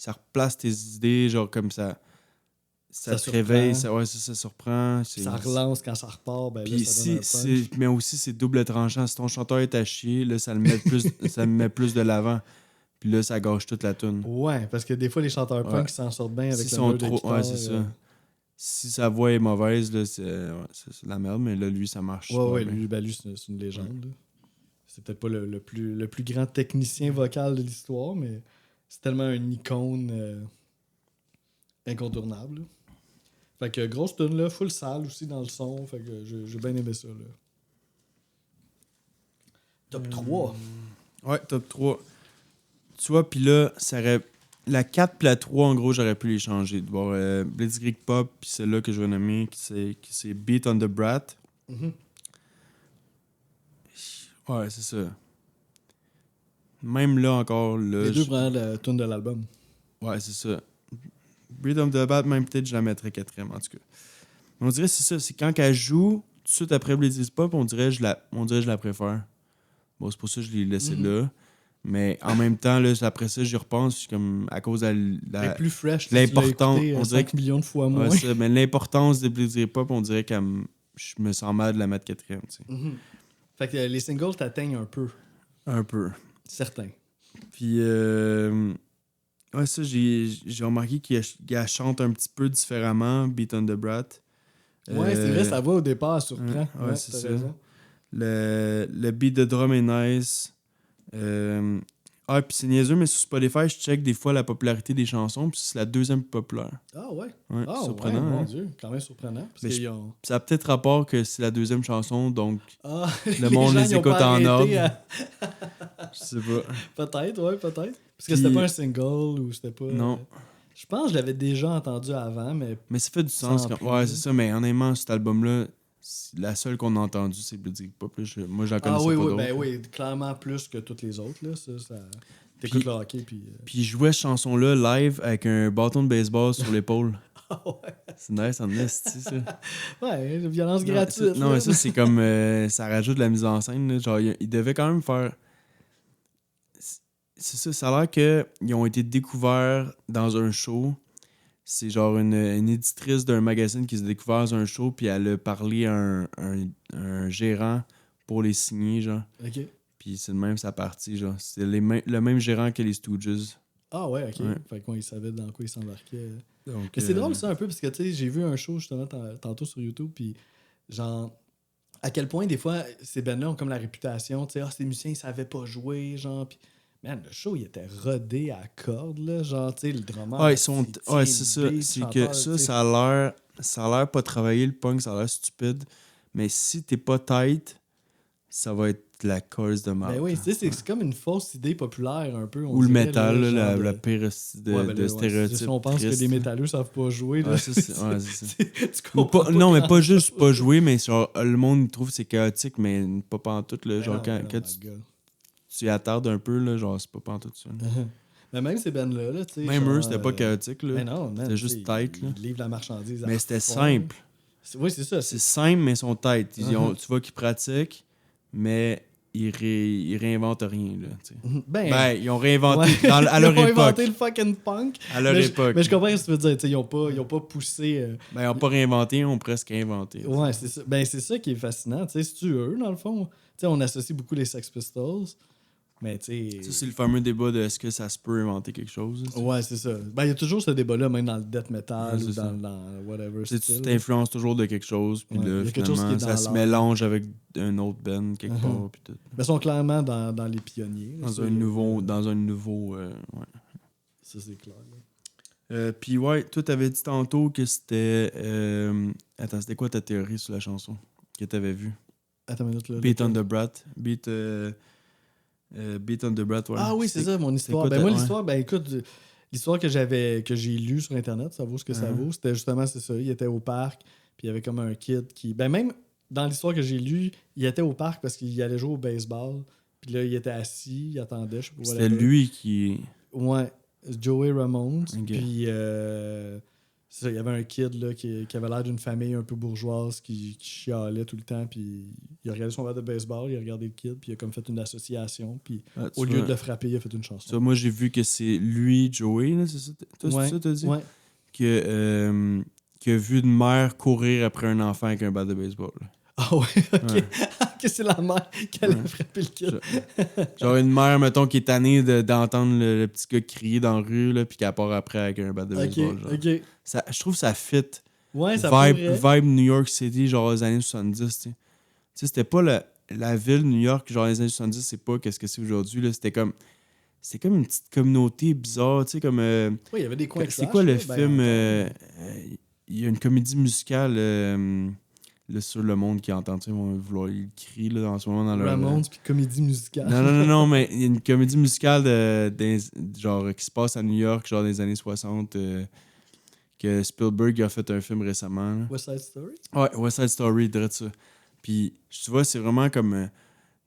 replace tes idées, genre, comme ça te réveille, ça surprend. Ça relance quand ça repart, ben puis là, ça donne un punch. Mais aussi, c'est double tranchant. Si ton chanteur est à chier, là, ça le met ça me met plus de l'avant. Puis là, ça gâche toute la tune. Ouais, parce que des fois, les chanteurs punk s'en sortent bien avec le mur de guitare. Ouais, c'est ça. Si sa voix est mauvaise, là, c'est de la merde, mais là, lui, ça marche. Ouais, lui, c'est une légende. c'est peut-être pas le plus grand technicien vocal de l'histoire, mais c'est tellement une icône incontournable. Là. Fait que grosse tune là, full salle aussi dans le son. Fait que j'ai bien aimé ça. Là. Top 3. Ouais, top 3. Tu vois, puis là, ça aurait... La 4 et la 3, en gros, j'aurais pu les changer. De voir Blitzkrieg Pop, puis celle-là que je vais nommer, qui c'est Beat on the Brat. Mm-hmm. Ouais, c'est ça. Même là encore, là... Les deux prennent la tune de l'album. Ouais, c'est ça. Beat on the Brat, même peut-être je la mettrais 4e, en tout cas. Mais on dirait c'est ça, c'est quand elle joue, tout de suite après Blitzkrieg Pop, on dirait que je la préfère. Bon, c'est pour ça que je l'ai laissé là. Mais en même temps, là, après ça, j'y repense, je suis comme à cause de Elle est plus fresh. l'importance. On dirait 5 millions de fois moins. Ouais, ça, mais l'importance de Blizzard Pop, on dirait que je me sens mal de la mettre 4e. Tu sais. Fait que les singles t'atteignent un peu. Un peu. Certain. Puis, ouais, ça, j'ai remarqué qu'elle chante un petit peu différemment, Beat on the Brat. Ouais, c'est vrai, ça va au départ, surprend. Ouais, c'est ça. Raison. Le beat de drum est nice. Puis c'est niaiseux, mais sur Spotify, je check des fois la popularité des chansons, puis c'est la deuxième plus populaire. Ah ouais? Ouais, surprenant. Ouais, mon hein? Dieu, quand même surprenant. Parce Mais qu'ils ont... Ça a peut-être rapport que c'est la deuxième chanson, donc le monde les écoute en ordre. Je sais pas. Peut-être, ouais, peut-être. Parce que Puis... c'était pas un single ou c'était pas... Non. Je pense que je l'avais déjà entendu avant, mais... Mais ça fait du sens. Ouais, c'est ça, mais honnêtement, cet album-là, la seule qu'on a entendue, c'est Blitzkrieg Pop. Moi, j'en connaissais pas d'autres. Oui, clairement plus que toutes les autres. Là, ça... T'écoutes le hockey, puis... Puis je jouais cette chanson-là live avec un bâton de baseball sur l'épaule. Ah ouais. C'est nice en esti, ça. Ouais, violence gratuite. Non, mais ça, c'est comme... ça rajoute de la mise en scène. Là. Genre, il devait quand même faire... C'est ça, ça a l'air qu'ils ont été découverts dans un show. C'est genre une éditrice d'un magazine qui s'est découvert dans un show, puis elle a parlé à un gérant pour les signer, genre. OK. Puis c'est de même sa partie, genre. C'est le même gérant que les Stooges. Ah ouais, OK. Ouais. Fait qu'ils savaient dans quoi ils s'embarquaient. Donc, Mais c'est drôle ça un peu, parce que tu sais, j'ai vu un show justement tantôt sur YouTube, puis genre, à quel point des fois, ces bands-là ont comme la réputation, tu sais, ces musiciens, ils savaient pas jouer, genre, puis man, le show, il était rodé à cordes, là, genre, tu sais, le drummer... Ouais, c'est ça. C'est que ça a l'air pas travailler le punk, ça a l'air stupide. Mais si t'es pas tight, ça va être la cause de mal. Ben oui, tu sais, c'est comme une fausse idée populaire un peu. Ou le métal, là, la pire de stéréotype. Si on pense que les métalleux savent pas jouer, là, c'est ça. tu comprends Non, mais pas juste pas jouer, mais genre, le monde trouve que c'est chaotique, mais pas pantoute. Là, genre, quand tu y attardes un peu, là, genre, c'est pas pantoute ça. Mais même ces bands-là, là, tu sais. Même eux, c'était pas chaotique, là. Mais non, c'était juste tight, là. Ils livrent la marchandise. Mais c'était simple. Oui, c'est ça. C'est simple, mais ils sont tight. Tu vois qu'ils pratiquent, mais ils réinventent rien, là, tu sais. Ben, ils ont réinventé à leur époque. Ils ont inventé le fucking punk. À leur époque. Mais je comprends ce que tu veux dire. Ils ont pas poussé... Ben, ils ont pas réinventé, ils ont presque inventé. Ouais, c'est ça. Ben, c'est ça qui est fascinant. Tu sais, c'est-tu eux, dans le fond? Tu sais, on associe beaucoup les Sex Pistols. Mais tu sais... Ça, c'est le fameux débat de est-ce que ça se peut inventer quelque chose. Ouais, c'est ça. Ben, il y a toujours ce débat-là, même dans le death metal ou dans whatever. Tu t'influences toujours de quelque chose, puis là, finalement, ça se mélange avec un autre band quelque part. Puis tout. Mais ils sont clairement dans les pionniers. Dans un nouveau ouais. Ça, c'est clair. Puis ouais, toi, t'avais dit tantôt que c'était... Attends, c'était quoi ta théorie sur la chanson que t'avais vue? Attends une minute, là. Beat on the Brat. Beat on the Brat, ouais. Ah oui, c'est ça, mon histoire. Ben moi, l'histoire, ben écoute, l'histoire que j'ai lue sur Internet, ça vaut ce que ça vaut. C'était justement, c'est ça, il était au parc, puis il y avait comme un kid qui... Ben même dans l'histoire que j'ai lue, il était au parc parce qu'il allait jouer au baseball, puis là, il était assis, il attendait, je sais pas. C'était lui qui... Ouais, Joey Ramones, okay. Puis... c'est ça, il y avait un kid là, qui avait l'air d'une famille un peu bourgeoise qui chialait tout le temps, puis il a regardé son verre de baseball, il a regardé le kid, puis il a comme fait une association, puis au lieu de le frapper, il a fait une chanson. Ça, moi, j'ai vu que c'est lui, Joey, là, c'est ça? C'est ça, t'as dit? Ouais. Qui a vu une mère courir après un enfant avec un bat de baseball. Là. Ah ouais, ok. Ouais. Que c'est la mère qui allait frapper le kid. Genre une mère, mettons, qui est tannée d'entendre le petit gars crier dans la rue, là, puis qui part après avec un bat de baseball. Genre. Ok. Ça, je trouve que ça fit. Ouais, ça vibe New York City, genre aux années 70. Tu sais, c'était pas la ville New York, genre les années 70, c'est pas qu'est-ce que c'est aujourd'hui. Là. C'était comme une petite communauté bizarre, tu sais, comme... Oui, il y avait des coins c'est trash, quoi le là, film... encore. Il y a une comédie musicale là, sur le monde qui entend, tu sais, vont vouloir ils crient là, en ce moment dans leur... Ramones puis comédie musicale. Non, mais il y a une comédie musicale genre qui se passe à New York, genre des années 60, que Spielberg a fait un film récemment. Là. West Side Story? Ouais, West Side Story, dirais ça. Puis, tu vois, c'est vraiment comme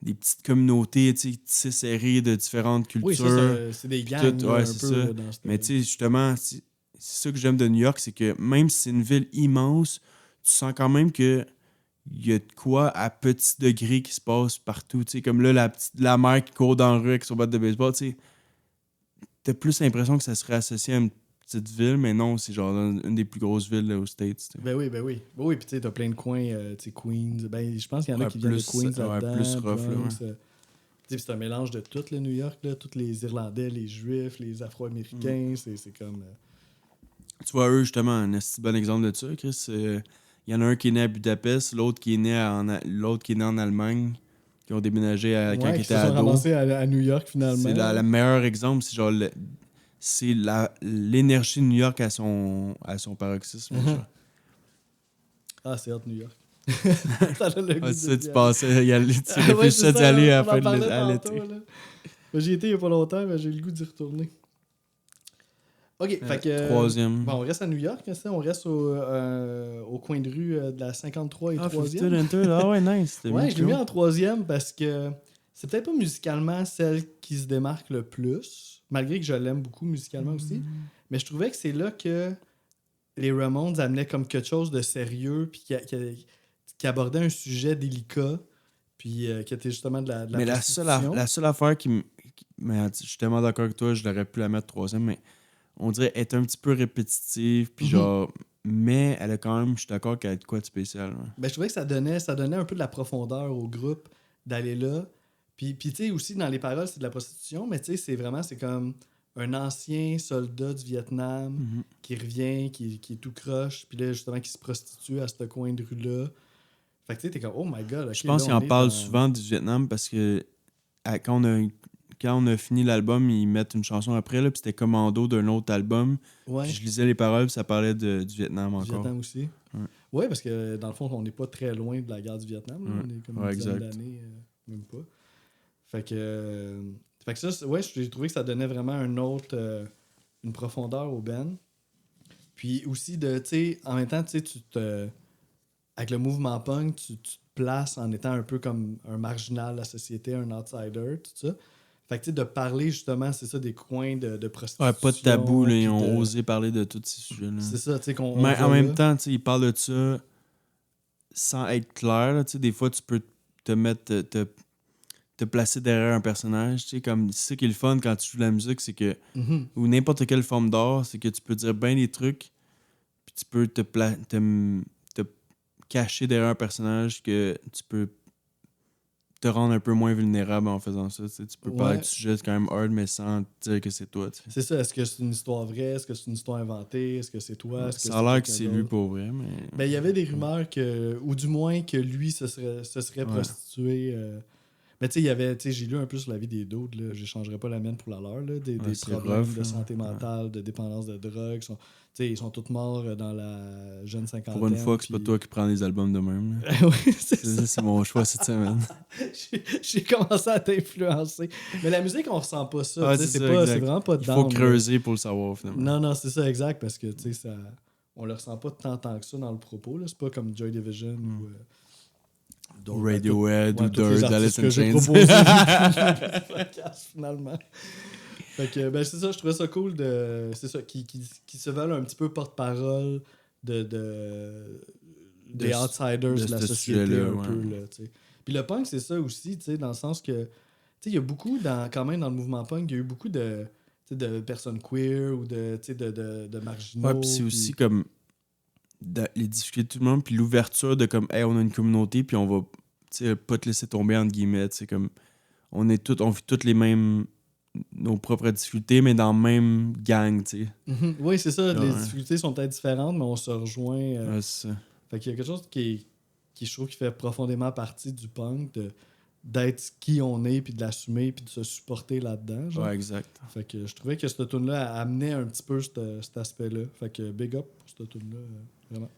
des petites communautés, tu sais, tissées serrées de différentes Oui, ça, cultures. c'est des Puis gangs, tout, là, ouais, un c'est peu. ça. Là, dans cette... Mais tu sais, justement, c'est ça que j'aime de New York, c'est que même si c'est une ville immense, tu sens quand même que il y a de quoi à petit degré qui se passe partout. Tu sais, comme là, la mère qui court dans la rue avec son bat de baseball, tu sais, t'as plus l'impression que ça serait associé à une petite ville, mais non, c'est genre une des plus grosses villes là, aux States. Tu sais. Ben oui. Ben oui, puis tu sais, t'as plein de coins, tu sais, Queens. Ben, je pense qu'il y en a Ouais, qui viennent de plus, Queens là-dedans. plus rough, là, Bronx, tu sais, c'est un mélange de tout, le New York, là. Tous les Irlandais, les Juifs, les Afro-Américains. C'est comme... Tu vois, eux, justement, un assez bon exemple de ça, Chris. Il y en a un qui est né à Budapest, l'autre qui est né en Allemagne, qui ont déménagé quand ils qui étaient se sont ados. ramassés à New York, finalement. C'est le meilleur exemple, c'est genre c'est l'énergie de New York à son paroxysme. Genre. Ah, c'est hot, New York. Ça donne le goût Ouais, de ça, d'y tu aller. pensais, tu Ouais, réfléchissais d'y aller à la fin de à l'été. Moi, j'y étais il n'y a pas longtemps, mais j'ai le goût d'y retourner. OK, fait que... Troisième. Bon, on reste à New York, hein, ça, on reste au coin de rue de la 53 et 3e. Ah ouais, nice. Ouais, je l'ai mis en troisième parce que c'est peut-être pas musicalement celle qui se démarque le plus, malgré que je l'aime beaucoup musicalement aussi, mais je trouvais que c'est là que les Ramones amenaient comme quelque chose de sérieux puis qui abordait un sujet délicat puis qui était justement de la mais la seule affaire mais je suis tellement d'accord avec toi, je l'aurais pu la mettre troisième, mais on dirait être un petit peu répétitive, puis genre... Mais elle a quand même, je suis d'accord qu'elle a de quoi de spécial. Ouais. Ben, je trouvais que ça donnait un peu de la profondeur au groupe d'aller là. Puis tu sais, aussi, dans les paroles, c'est de la prostitution, mais tu sais, c'est comme un ancien soldat du Vietnam qui revient, qui est tout croche, puis là, justement, qui se prostitue à ce coin de rue-là. Fait que tu sais, t'es comme, oh my god, okay, je pense là, qu'il en parle souvent du Vietnam parce que quand on a fini l'album, ils mettent une chanson après, là, puis c'était commando d'un autre album. Ouais. Puis je lisais les paroles, puis ça parlait du Vietnam encore. Du Vietnam aussi. Ouais, parce que dans le fond, on n'est pas très loin de la guerre du Vietnam. Là. On est comme une dizaine d'années, même pas. Fait que ça, ouais, j'ai trouvé que ça donnait vraiment une profondeur au band. Puis aussi, tu sais, en même temps, tu sais, avec le mouvement punk, tu te places en étant un peu comme un marginal de la société, un outsider, tout ça. Fait que tu sais, de parler justement, c'est ça, des coins de prostitution. Ouais, pas de tabou, là, ils ont osé parler de tous ces sujets-là. C'est ça, tu sais, qu'on... Mais en même temps, tu sais, ils parlent de ça sans être clair, là, tu sais, des fois, tu peux te mettre... te placer derrière un personnage, tu sais, comme c'est ça qui est le fun quand tu joues de la musique, c'est que ou n'importe quelle forme d'art, c'est que tu peux dire bien des trucs, puis tu peux te cacher derrière un personnage, que tu peux te rendre un peu moins vulnérable en faisant ça, tu sais, tu peux parler de sujets quand même hard, mais sans dire que c'est toi, tu sais. C'est ça, est-ce que c'est une histoire vraie, est-ce que c'est une histoire inventée, est-ce que c'est toi, est-ce que ça a l'air que c'est lui pour vrai, mais... Ben, il y avait des rumeurs que, ou du moins que lui se serait prostitué... Mais tu sais, il y avait, j'ai lu un peu sur la vie des d'autres, là, je changerais pas la mienne pour la leur, là, des problèmes de santé mentale, de dépendance de drogue. Ils sont tous morts dans la jeune cinquantaine. Pour une fois que c'est pas toi qui prends les albums de même. Oui, c'est mon choix cette semaine. J'ai commencé à t'influencer. Mais la musique, on ressent pas ça. C'est vraiment pas dedans. Il faut creuser pour le savoir, finalement. Non, c'est ça, exact, parce que ça, on le ressent pas tant que ça dans le propos. Là. C'est pas comme Joy Division ou... Radiohead ou Dirt, Alice in Chains. Finalement. Fait que, ben, c'est ça, je trouvais ça cool c'est ça, qui se veulent un petit peu porte-parole des outsiders de la société un peu. Là, puis le punk, c'est ça aussi, dans le sens que il y a beaucoup, quand même, dans le mouvement punk, il y a eu beaucoup de personnes queer ou de marginaux. Ouais, puis c'est aussi comme les difficultés de tout le monde, puis l'ouverture de comme, hey, on a une communauté, puis on va pas te laisser tomber, entre guillemets. Comme, on vit toutes les mêmes, nos propres difficultés, mais dans le même gang, tu sais. Oui, c'est ça. Les difficultés sont peut-être différentes, mais on se rejoint. Ouais, c'est ça. Fait qu'il y a quelque chose qui qui je trouve qui fait profondément partie du punk, d'être qui on est, puis de l'assumer, puis de se supporter là-dedans. Genre. Ouais, exact. Fait que je trouvais que cette tune-là amenait un petit peu cet aspect-là. Fait que big up pour cette tune-là, vraiment.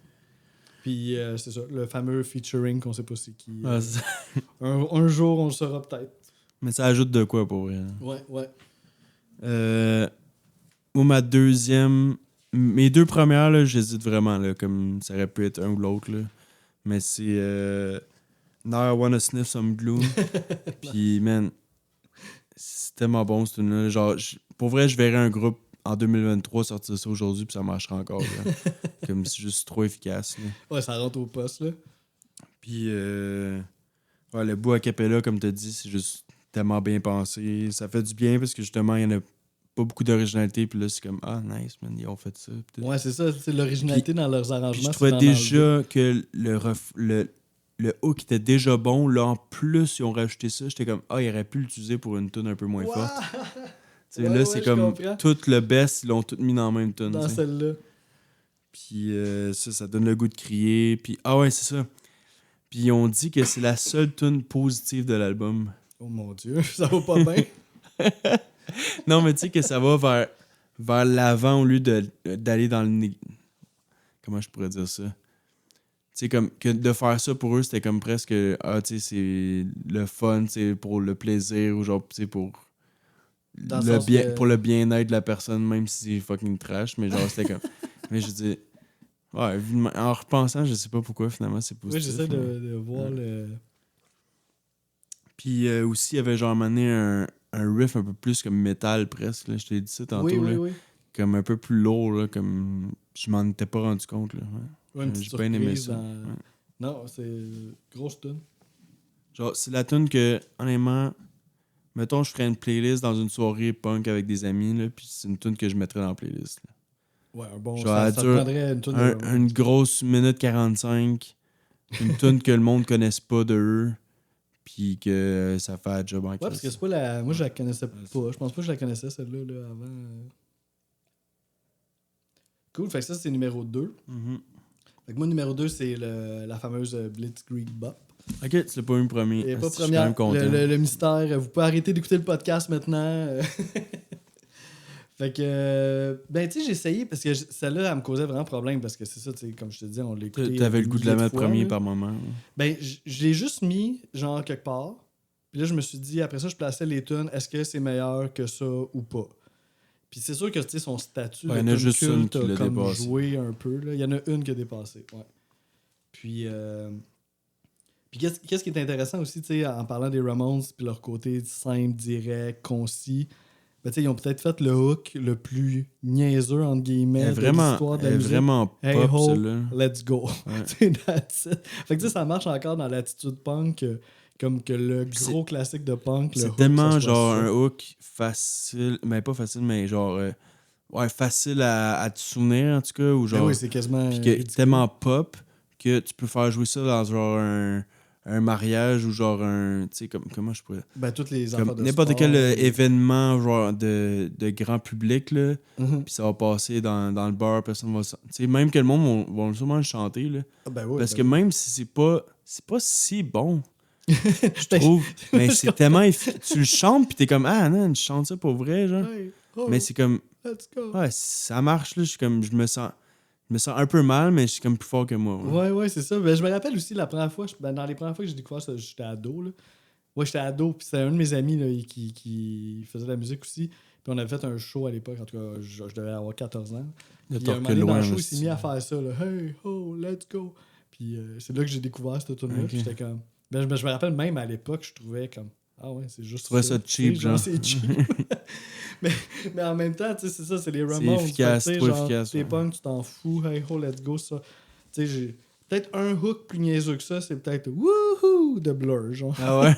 Puis c'est ça, le fameux featuring qu'on sait pas c'est qui. Ouais, Un jour, on le saura peut-être. mais ça ajoute de quoi pour vrai. Ouais. Moi, ma deuxième... Mes deux premières, là, j'hésite vraiment, là, comme ça aurait pu être un ou l'autre, là. Mais c'est Now I Wanna Sniff Some Glue. Puis, man, c'est tellement bon, ce tune-là. Genre, pour vrai, je verrais un groupe en 2023 sortir ça aujourd'hui, puis ça marchera encore. Là. Comme c'est juste trop efficace. Là. Ouais, ça rentre au poste, là. Puis, ouais, le bout a cappella, comme tu as dit, c'est juste tellement bien pensé. Ça fait du bien parce que justement, il y en a pas beaucoup d'originalité. Puis là, c'est comme, ah, nice, man, ils ont fait ça. Ouais, c'est ça. C'est l'originalité dans leurs Puis arrangements. je trouvais c'est d'en déjà que le hook était déjà bon. Là, en plus, ils ont rajouté ça. J'étais comme, ah, ils auraient pu l'utiliser pour une tune un peu moins forte. Ouais, là, c'est je comme comprends. tout le best, ils l'ont tout mis dans la même tune. Dans t'sais. celle-là. Puis ça donne le goût de crier. Puis, ah ouais, c'est ça. Puis on dit que c'est la seule tune positive de l'album. Oh mon Dieu, ça va pas bien. Non, mais tu sais que ça va vers l'avant au lieu d'aller dans le... Comment je pourrais dire ça? Tu sais, comme que de faire ça pour eux, c'était comme presque... Ah, tu sais, c'est le fun, c'est pour le plaisir ou genre, tu sais, pour... Dans le sens que- Pour le bien-être de la personne, même si c'est fucking trash, mais genre, c'était comme... Mais je dis... Ouais, en repensant, je sais pas pourquoi, finalement, c'est Oui, positif. j'essaie mais- de voir Ouais. le. Puis aussi, il y avait genre mené un riff un peu plus comme métal presque. Là. Je t'ai dit ça tantôt. Oui. Là. Comme un peu plus lourd. Là, comme je m'en étais pas rendu compte. Là. Ouais. Ouais, une petite J'ai bien aimé surprise ça. dans. Ouais. Non, c'est grosse tune. Genre, c'est la tune que, honnêtement, mettons, je ferais une playlist dans une soirée punk avec des amis. Là, puis c'est une tune que je mettrais dans la playlist. Là. Ouais, un bon. Genre, Ça elle te dure prendrait une tune de Ramones. une grosse minute 45. Une tune que le monde connaisse pas de eux. Puis que ça fait un job en Ouais, parce que crise. c'est pas la. Moi, je la connaissais pas. Je pense pas que je la connaissais, celle-là, là, avant. Cool, fait que ça, c'est numéro 2. Mhm. Fait que moi, numéro 2, c'est la fameuse Blitzkrieg Bop. Ok, tu l'as pas eu le premier. Et Ah, pas je suis quand même première. content. Le mystère. Vous pouvez arrêter d'écouter le podcast maintenant. Fait que. Ben, tu sais, j'ai essayé parce que celle-là, elle me causait vraiment problème parce que c'est ça, tu sais, comme je te dis, on l'a écouté. T'avais le goût de la milliers mettre fois, premier là. par moment. Ben, je l'ai juste mis, genre, quelque part. Puis là, je me suis dit, après ça, je plaçais les tunes. Est-ce que c'est meilleur que ça ou pas? Puis c'est sûr que, tu sais, son statut Ouais, de il y en a tune juste une culte qui a l'a comme dépassé. joué un peu. Là. Il y en a une qui a dépassé, ouais. Puis qu'est-ce qui est intéressant aussi, tu sais, en parlant des Ramones, puis leur côté simple, direct, concis, ben, tu sais, ils ont peut-être fait le hook le plus niaiseux, entre guillemets, de l'histoire de la musique. Vraiment Hey pop, ho, celle-là. let's go. Ouais. Tu sais, that's it. Fait que tu sais, ça marche encore dans l'attitude punk, comme que le Puis gros classique de punk, le C'est hook, tellement ça soit genre ça. un hook facile, mais pas facile, mais genre ouais, facile à te souvenir en tout cas, ou Ben genre oui, c'est quasiment puis que ridicule. tellement pop que tu peux faire jouer ça dans genre un mariage ou genre un, tu sais, comment je pourrais... Ben, tous les enfants Comme de n'importe sport, quel les- événement genre de grand public, là, Mhm. puis ça va passer dans le bar, personne va... Tu sais, même que le monde va sûrement le chanter, là. Ah, ben oui, Parce ben que oui. même si c'est pas si bon, je trouve, mais c'est tellement... Tu le chantes, puis t'es comme, ah non, je chante ça pour vrai, genre. Hey, oh, Mais c'est comme, let's go. ouais, ça marche, là, je me sens un peu mal, mais je suis comme plus fort que moi. Ouais. Ouais, c'est ça. Ben, je me rappelle aussi la première fois, dans les premières fois que j'ai découvert ça, j'étais ado. Là. Ouais, j'étais ado, puis c'était un de mes amis là, qui faisait de la musique aussi. Puis on avait fait un show à l'époque, en tout cas, je devais avoir 14 ans. Le Puis un moment torque donné, dans le loin, show, là, il s'est mis à faire ça. Là. Hey, oh, let's go. Puis c'est là que j'ai découvert cette tune là. Ok. Puis j'étais comme. Ben, je me rappelle même à l'époque, je trouvais comme. Ah ouais, c'est juste Tu trouvais ça tu cheap, sais, genre. c'est cheap. mais en même temps, tu sais, c'est ça, c'est les C'est Ramones. efficace, Fait que, tu sais, trop genre, efficace, T'es ouais. punk, tu t'en fous. Hey ho, let's go, ça. Tu sais, j'ai peut-être un hook plus niaiseux que ça, c'est peut-être Woohoo de Blur, genre. Ah ouais?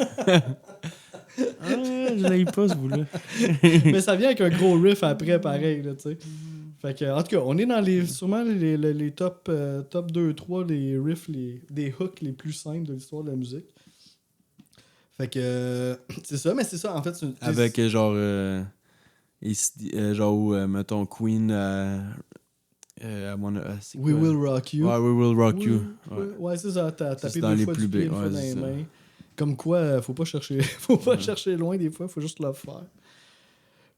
Ah, je l'ai pas, ce bout-là. Mais ça vient avec un gros riff après, pareil, là, tu sais. Fait que, en tout cas, on est dans sûrement les top 2-3, les riffs, des hooks les plus simples de l'histoire de la musique. Fait que, c'est ça, mais c'est ça, en fait. Avec genre, genre où, mettons, Queen c'est We quoi? Will Rock You. Ouais, We Will Rock You. Ouais, c'est ça. T'as Ça, tapé c'est dans 2 les fois plus du pied, big, une fois ouais, dans c'est les ça. mains. Comme quoi, faut pas chercher, chercher loin des fois, faut juste le faire.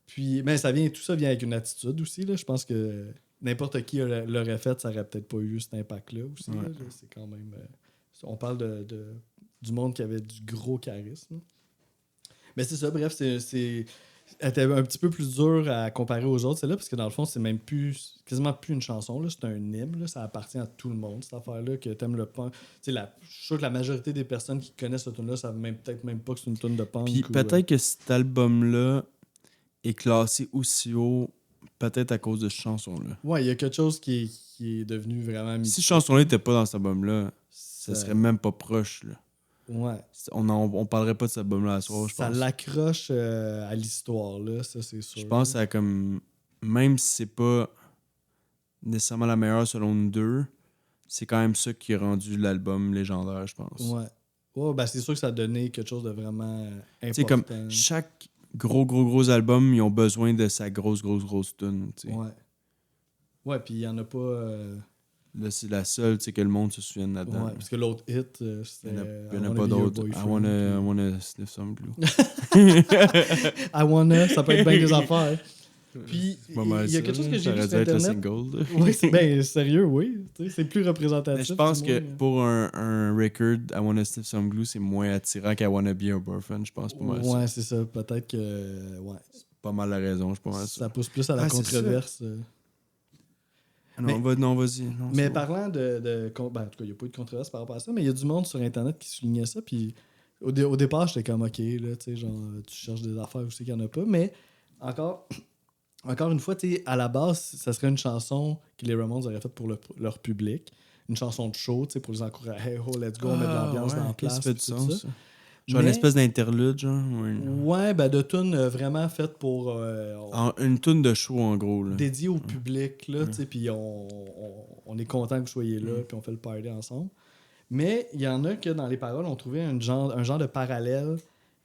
Puis, mais tout ça vient avec une attitude aussi. Là. Je pense que n'importe qui l'aurait fait, ça aurait peut-être pas eu cet impact-là aussi. Ouais. Là. C'est quand même. On parle du monde qui avait du gros charisme. Mais c'est ça, bref, elle était un petit peu plus dure à comparer aux autres, celle-là, parce que dans le fond, c'est même quasiment plus une chanson, là, c'est un hymne, là, ça appartient à tout le monde, cette affaire-là, que t'aimes le punk. Je suis sûr que la majorité des personnes qui connaissent cette tune-là savent peut-être même pas que c'est une tune de punk. Puis peut-être que cet album-là est classé aussi haut, peut-être à cause de cette chanson-là. Ouais, il y a quelque chose qui est devenu vraiment Si cette chanson-là n'était pas dans cet album-là, ça serait même pas proche, là. Ouais. On parlerait pas de cet album-là à soir, je pense. Ça l'accroche à l'histoire, là, ça c'est sûr. Je pense que ça comme... Même si c'est pas nécessairement la meilleure selon nous deux, c'est quand même ça qui a rendu l'album légendaire, je pense. Ouais. Ouais, ben c'est sûr que ça a donné quelque chose de vraiment important. Tu sais, comme chaque gros album, ils ont besoin de sa grosse tune, tu sais. Ouais. Ouais, puis il y en a pas... Là, c'est la seule, tu sais, que le monde se souvienne là-dedans. Ouais, parce que l'autre hit, c'était... Il n'y en a pas d'autres. I wanna sniff some glue. I wanna, ça peut être bien des affaires. Puis, il y a quelque chose que j'ai vu sur Internet. Le single. Oui, c'est sérieux, oui. C'est plus représentatif. Mais je pense que pour un record, I wanna sniff some glue, c'est moins attirant qu'I wanna be your boyfriend, je pense pas mal. Ouais, c'est ça. Peut-être que... Ouais. C'est pas mal la raison, je pense. Ça pousse plus à la controverse. Non, vas-y. Non, mais parlant de en tout cas, il n'y a pas eu de controverse par rapport à ça, mais il y a du monde sur Internet qui soulignait ça. Puis au départ, j'étais comme, OK, là, tu sais, genre, tu cherches des affaires aussi qu'il n'y en a pas. Mais encore une fois, tu sais, à la base, ça serait une chanson que les Ramones auraient faite pour leur public. Une chanson de show, tu sais, pour les encourager. Hey, oh, let's go, on met de l'ambiance dans la place. Ça fait du sens, ça. Genre une espèce d'interlude, genre. Ouais, ben de tune vraiment faite pour... une tune de show, en gros. Là. Dédiée au public, là, tu sais, puis on est content que vous soyez là, puis on fait le party ensemble. Mais il y en a que dans les paroles, on trouvait un genre de parallèle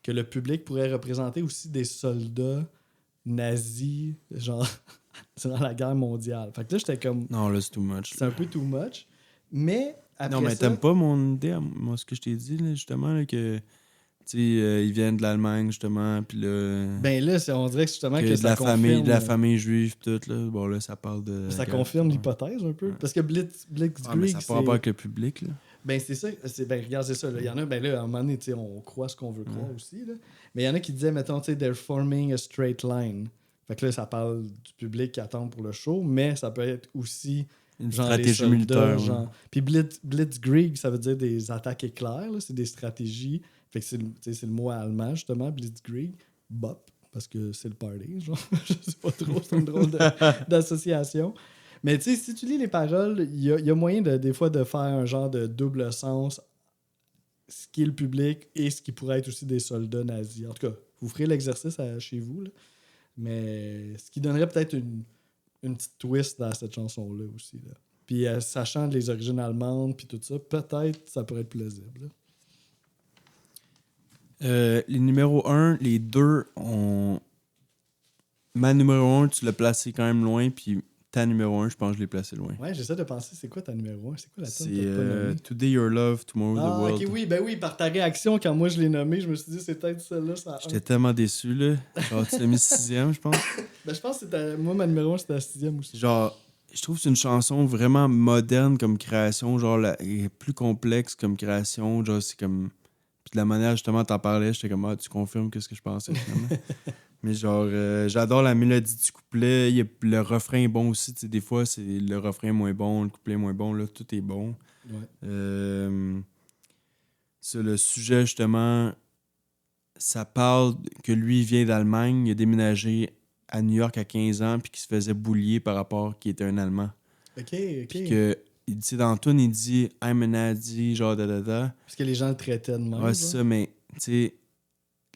que le public pourrait représenter aussi des soldats nazis, genre, durant la guerre mondiale. Fait que là, j'étais comme... Non, là, c'est too much. C'est un peu too much. Mais après non, mais ça... t'aimes pas mon idée, moi, ce que je t'ai dit, là, justement, là, que... Tu sais, ils viennent de l'Allemagne, justement, puis là... Ben là, on dirait que justement que ça confirme... De la famille juive, tout, là. Bon, là, ça parle de... Ça confirme l'hypothèse, un peu. Parce que Blitzkrieg, mais ça part pas avec le public, là. Ben, c'est ça. Regarde, c'est ça. Il y en a, ben là, à un moment donné, on croit ce qu'on veut croire aussi, là. Mais il y en a qui disaient, mettons, tu sais, they're forming a straight line. Fait que là, ça parle du public qui attend pour le show, mais ça peut être aussi... Une stratégie militaire. Genre... Puis Blitzkrieg, ça veut dire des attaques éclairs, là. C'est des stratégies... Fait que c'est le mot allemand, justement, Blitzkrieg. Bop, parce que c'est le party, genre. Je sais pas trop, c'est une drôle d'association. Mais tu sais, si tu lis les paroles, il y a moyen des fois de faire un genre de double sens, ce qui est le public et ce qui pourrait être aussi des soldats nazis. En tout cas, vous ferez l'exercice chez vous, là. Mais ce qui donnerait peut-être une petite twist dans cette chanson-là aussi, là. Puis sachant les origines allemandes puis tout ça, peut-être ça pourrait être plausible, là. Les numéros 1, les deux ont... Ma numéro 1, tu l'as placé quand même loin, puis ta numéro 1, je pense que je l'ai placé loin. Ouais, j'essaie de penser, c'est quoi ta numéro 1? C'est quoi la tune? C'est Today Your Love, Tomorrow the World. Ok, oui, par ta réaction, quand moi je l'ai nommé, je me suis dit, c'est peut-être celle-là. J'étais tellement déçu, là. Genre, tu l'as mis 6e, je pense. Ben, je pense que moi, ma numéro 1, c'était la 6e aussi. Genre, je trouve que c'est une chanson vraiment moderne comme création, genre, plus complexe comme création, genre, c'est comme... Puis de la manière, justement, t'en parlais, j'étais comme, tu confirmes ce que je pensais, finalement. Mais genre, j'adore la mélodie du couplet. Le refrain est bon aussi. Tu sais, des fois, c'est le refrain moins bon, le couplet moins bon. Là, tout est bon. Ouais. Sur le sujet, justement, ça parle que lui, il vient d'Allemagne. Il a déménagé à New York à 15 ans puis qu'il se faisait boulier par rapport qu'il était un Allemand. OK. Puis que, il dit, dans le tune, il dit « I'm a Nazi », genre da. Parce que les gens le traitaient de même. Ouais, c'est ça, mais, tu sais...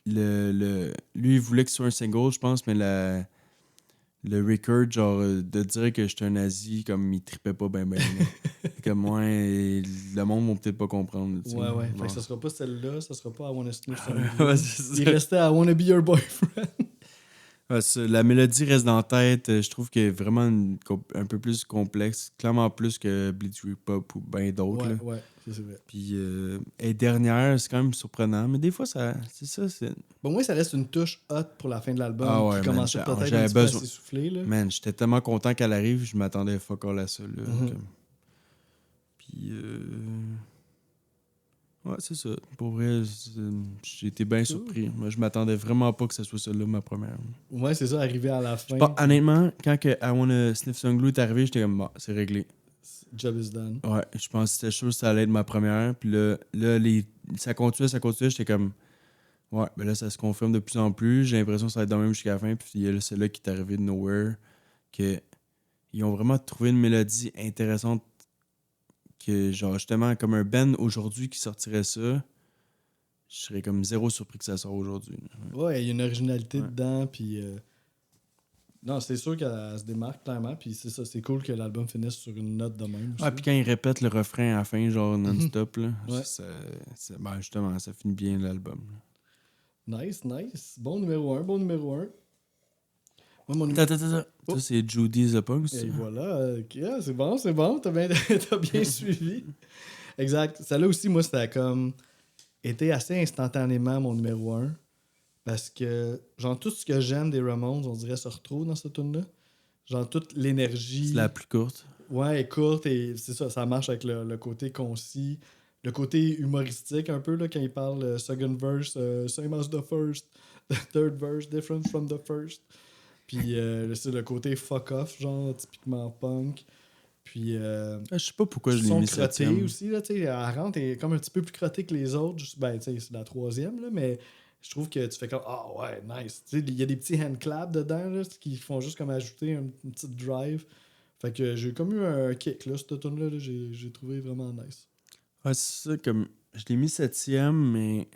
lui, il voulait que ce soit un single, je pense, mais le record, genre, de dire que j'étais un nazi, comme il trippait pas ben. Comme moi, le monde va peut-être pas comprendre. Ouais. Bon. Fait que ça sera pas celle-là, ça sera pas I Wanna Sniff Some Ouais, Il restait I Wanna Be Your Boyfriend. Ouais, la mélodie reste dans la tête. Je trouve qu'elle est vraiment un peu plus complexe. Clairement plus que Blitzkrieg Pop ou bien d'autres. Ouais, Là. ouais, ça, c'est vrai. Puis, et dernière, c'est quand même surprenant. Mais des fois, c'est ça. Bon, moi, ça reste une touche hot pour la fin de l'album Ah qui ouais, man. commençait peut-être un J'avais petit peu à besoin. s'essouffler. Là. Man, j'étais tellement content qu'elle arrive. Je m'attendais fuck all à ça. Là, Mhm. Puis, ouais, c'est ça. Pour vrai, j'ai été bien surpris. Moi, je m'attendais vraiment pas que ce soit celle-là, ma première. Ouais, c'est ça, arrivé à la fin. Honnêtement, quand que I Wanna Sniff Some Glue est arrivé, j'étais comme, bah, c'est réglé. Job is done. Ouais, je pense que c'était sûr que ça allait être ma première. Puis là ça continuait. J'étais comme, ouais, ben là, ça se confirme de plus en plus. J'ai l'impression que ça va être de même jusqu'à la fin. Puis il y a celle-là qui est arrivée de nowhere. Que ils ont vraiment trouvé une mélodie intéressante. Que, genre, justement, comme un band aujourd'hui qui sortirait ça, je serais comme zéro surpris que ça sorte aujourd'hui. Ouais, il y a une originalité Ouais. dedans. Puis. Non, c'est sûr qu'elle se démarque clairement. Puis c'est ça, c'est cool que l'album finisse sur une note de même. Ah, puis quand ils répètent le refrain à la fin, genre non-stop, là, Ouais. ben justement, ça finit bien l'album. Nice, nice. Bon numéro 1, bon numéro 1. Moi, mon Attends. Ça, c'est Judy the Punk, c'est Et ça? voilà, ok, c'est bon, t'as bien, t'as bien suivi. Exact. Celle-là aussi, moi, c'était comme été assez instantanément mon numéro 1. Parce que, genre, tout ce que j'aime des Ramones, on dirait, se retrouve dans cette tune là. Genre, toute l'énergie. C'est la plus courte. Ouais, elle est courte et c'est ça, ça marche avec le côté concis. Le côté humoristique un peu, là, quand il parle second verse, same as the first, the third verse, different from the first. Puis c'est le côté fuck off, genre, typiquement punk. Puis Je sais pas pourquoi je l'ai son mis crotté septième. aussi, là, tu sais, elle rentre et est comme un petit peu plus crottée que les autres. Ben, tu sais, c'est la troisième, là, mais je trouve que tu fais comme, ah ouais, nice. Tu sais, il y a des petits hand claps dedans, là, qui font juste comme ajouter une petite drive. Fait que j'ai comme eu un kick, là, cette tune là, j'ai trouvé vraiment nice. Ouais, c'est ça, comme. Je l'ai mis septième, mais.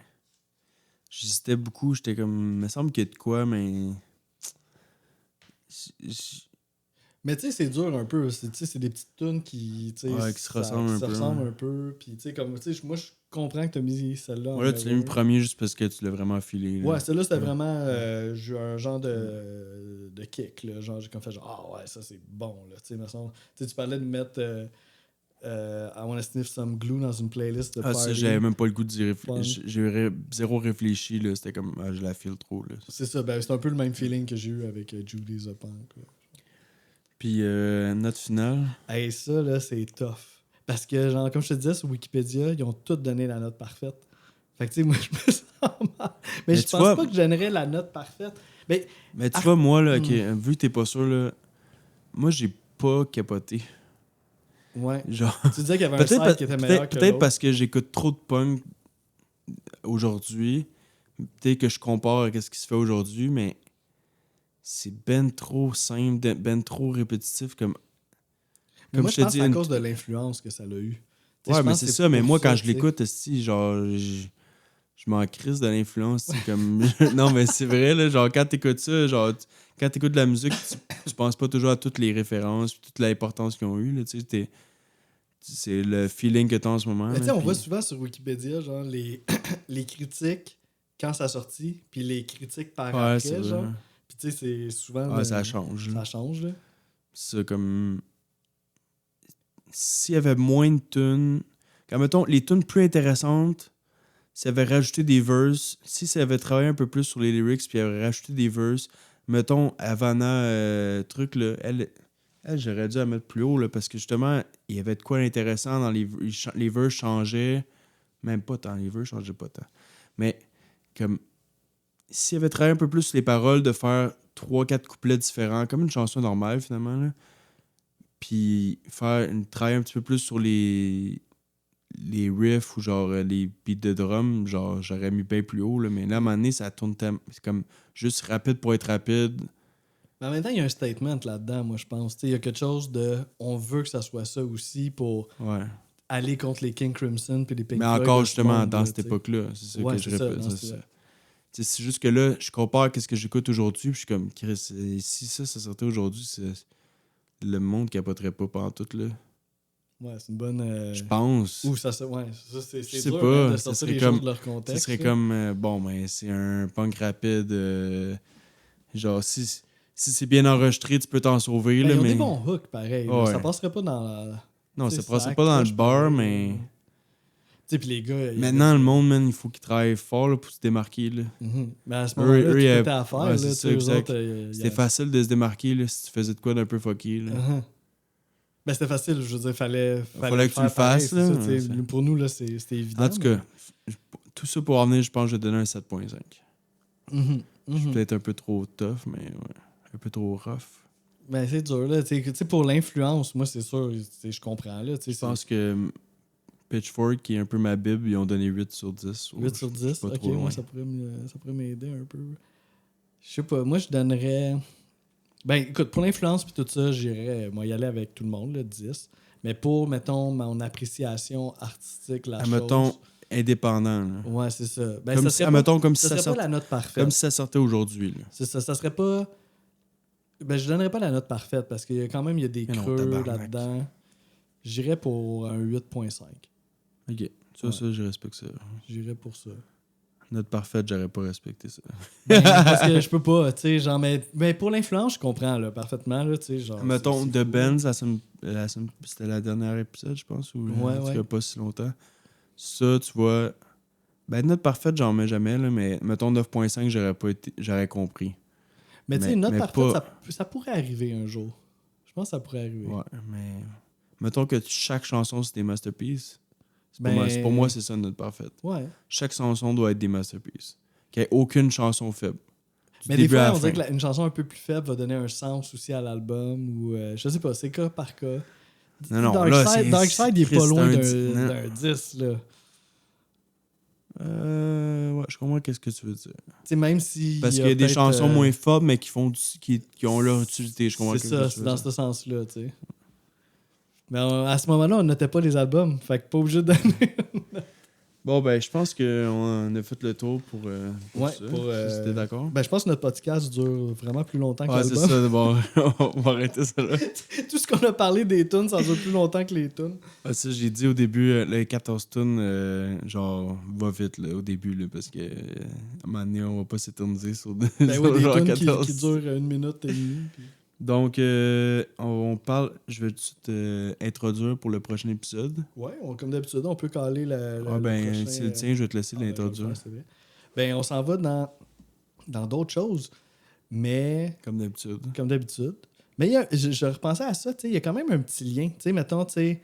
J'hésitais beaucoup. J'étais comme. Il me semble qu'il y a de quoi, mais. j- Mais tu sais, c'est dur un peu. Tu sais, c'est des petites tunes qui, tu sais, Ouais, qui se ressemblent un peu. ressemblent un peu. Puis, tu sais, comme, tu sais, moi, je comprends que t'as mis celle-là en Ouais, là, tu l'as mis numéro un. premier juste parce que tu l'as vraiment filé. Là. Ouais, celle-là, c'était Ouais. vraiment j'ai eu un genre de kick. Là. Genre, j'ai comme fait genre, ah ouais, ça c'est bon. Là. Tu sais, me semble- tu sais, tu parlais de mettre I Wanna Sniff Some Glue dans une playlist de Ah, ça, party. j'avais même pas le goût d'y Punk. réfléchir. J'ai zéro réfléchi, là. C'était comme, je la file trop, là. C'est ça, ben, c'est un peu le même feeling que j'ai eu avec Judy the Punk. Là. Puis, note finale. Hey, ça, là, c'est tough. Parce que, genre, comme je te disais, sur Wikipédia, ils ont tous donné la note parfaite. Fait que, tu sais, moi, je me sens mal. Mais je tu pense vois- pas que je donnerais la note parfaite. Mais, Mais tu vois, moi, là, ok, Hmm. vu que t'es pas sûr, là, moi, j'ai pas capoté. ouais. Genre, Tu disais qu'il y avait un side qui était meilleur que peut-être l'autre. parce que j'écoute trop de punk aujourd'hui. Peut-être que je compare à ce qui se fait aujourd'hui, mais c'est ben trop simple, ben trop répétitif. Mais moi, Je je te pense que dis, c'est à cause de l'influence que ça l'a eu. Tu sais, ouais, je mais pense c'est que ça. Mais pour moi, ça, quand je tu sais. l'écoute, si, genre, je m'en crisse de l'influence. C'est comme. Non, mais c'est vrai, là. Genre, quand t'écoutes ça, genre, quand t'écoutes de la musique, tu penses pas toujours à toutes les références, puis toute l'importance qu'ils ont eu, là. Tu sais, c'est le feeling que t'as en ce moment. Mais tu là, sais, on puis- voit souvent sur Wikipédia, genre, les, les critiques quand ça sortit, puis les critiques par Ouais, c'est après, vrai. genre. Puis tu sais, c'est souvent. Ouais, ça change. Ça Là. change, là. C'est comme. S'il y avait moins de tunes. Quand, mettons, les tunes plus intéressantes, s'il avait rajouté des verses, si ça avait travaillé un peu plus sur les lyrics, puis il avait rajouté des verses, mettons, Havana, truc, là, elle, j'aurais dû la mettre plus haut, là, parce que justement, il y avait de quoi d'intéressant dans les verses changeaient. Même pas tant, les verses changeaient pas tant. Mais, comme, s'il avait travaillé un peu plus sur les paroles, de faire 3-4 couplets différents, comme une chanson normale, finalement, là, puis travailler un petit peu plus sur les riffs ou genre les beats de drum, genre j'aurais mis bien plus haut, là, mais là, à un moment donné, ça tourne c'est comme juste rapide pour être rapide. Mais en même temps, il y a un statement là-dedans, moi, je pense. Tu sais, il y a quelque chose de. On veut que ça soit ça aussi pour Ouais. aller contre les King Crimson puis les Pink Mais Floyd encore de ce justement, monde, dans là, cette tu sais. époque-là, c'est ça Ouais, que je c'est ça, répète. non, ça, c'est ça. vrai. C'est juste que là, je compare à ce que j'écoute aujourd'hui, puis je suis comme, Chris, si ça sortait aujourd'hui, le monde capoterait pas pantoute, là. Ouais, c'est une bonne. Je pense. Ouh, ça, ouais, ça c'est Je sais dur pas, hein, de ça sortir serait les comme- choses de leur Ce contexte. serait là. comme, bon, ben, c'est un punk rapide Genre, si c'est bien enregistré, tu peux t'en sauver. Ben, là, ils ont mais... des bons hooks, pareil. là. Ouais. Ça passerait pas dans la... Non, tu sais, ça passerait pas dans le accroche bar, pareil, mais... là. Tu sais, puis les gars... il y Maintenant, avait le ça. monde, man, il faut qu'ils travaillent fort là, pour se démarquer. Là. Mhm. Mais à ce Eux, moment-là, eux, tu il y peux a- t'affaire. ouais, Là, c'est tu ça, sais, eux exact. autres, il y C'était a- facile de se démarquer là, si tu faisais de quoi d'un peu fucké. Là. Mhm. Ben, c'était facile, je veux dire, fallait Fallait que tu faire le fasses, pareil, là. c'est ça, tu sais. Ouais, Pour nous, là, c'était évident. En tout cas, tout ça pour en venir, je pense que je vais donner un 7.5. mais- Mhm. Je suis Mhm. peut-être un peu trop tough, mais ouais, un peu trop rough. Ben, c'est dur, là. Tu sais, pour l'influence, moi, c'est sûr, tu sais, je comprends, là. Tu sais, Je pense que Pitchfork, qui est un peu ma bible, ils ont donné 8 sur 10. 8 sur 10, Je suis pas ok, trop loin. moi, ça pourrait m'aider un peu. Je sais pas, moi, je donnerais... Ben, écoute, pour l'influence puis tout ça, j'irais, moi, y aller avec tout le monde, là, 10. Mais pour, mettons, mon appréciation artistique, la chose... Admettons, indépendant. Là. Ouais, c'est ça. Ben, Comme ça si, serait admettons, comme, ça si ça serait pas sortait, la note parfaite. comme si ça sortait aujourd'hui. Là. C'est ça, ça serait pas... Ben, je donnerais pas la note parfaite parce qu'il y a quand même il y a des Mais non, creux tabarnak. là-dedans. J'irais pour un 8.5. Ok, ça, Ouais. ça, je respecte ça. J'irais pour ça. Note parfaite, j'aurais pas respecté ça. Ben, parce que je peux pas, tu sais, genre, mais pour l'influence, je comprends, là, parfaitement, là, tu sais, genre... Mettons, c'est The fou, Benz, c'était la dernière épisode, je pense, ou Ouais, en tout ouais. cas pas si longtemps. Ça, tu vois... Ben, note parfaite, j'en mets jamais, là, mais mettons 9.5, j'aurais compris. Mais tu sais, une note mais parfaite, pas- ça pourrait arriver un jour. Je pense que ça pourrait arriver. Ouais, mais... Mettons que chaque chanson, c'est des masterpieces. Ben- Pour moi, c'est ça, une note parfaite. Ouais. Chaque chanson doit être des masterpieces. Qu'il n'y ait aucune chanson faible. Du Mais des début à fois, la on dirait fin. que une chanson un peu plus faible va donner un sens aussi à l'album, ou je sais pas, c'est cas par cas. Non, Dark là, Side, c'est... Dark Side, il est pas Christ, loin non. d'un 10, là. Ouais, je comprends qu'est-ce que tu veux dire. Tu sais, même si... Parce qu'il y a des peut-être, chansons moins faibles, mais qui ont leur utilité. Je comprends c'est qu'est-ce ça, que tu c'est veux dans dire. ce sens-là, tu sais. Mais à ce moment-là, on notait pas les albums, fait que pas obligé de donner. Bon, ben, je pense qu'on a fait le tour pour Ouais, ça. pour, Si t'es d'accord? Ben, je pense que notre podcast dure vraiment plus longtemps que Ouais, c'est l'album. ça. Bon, on va arrêter ça là. Tout ce qu'on a parlé des tunes, ça dure plus longtemps que les tunes. Ah, ça, j'ai dit au début, les 14 tunes, genre, va vite là, au début, là, parce que à un moment donné, on va pas s'éterniser sur, Ben sur oui, des genre tunes 14. qui durent 1 minute et demie. puis- Donc, on parle. Je vais tout de suite introduire pour le prochain épisode. Ouais, comme d'habitude, on peut caler le Ben, prochain, c'est le tien, je vais te laisser ben, je vais le l'introduire. faire, c'est vrai. Ben, on s'en va dans d'autres choses, mais Comme d'habitude. comme d'habitude. Mais il y a- je repensais à ça, tu sais, il y a quand même un petit lien. Tu sais, mettons, tu sais,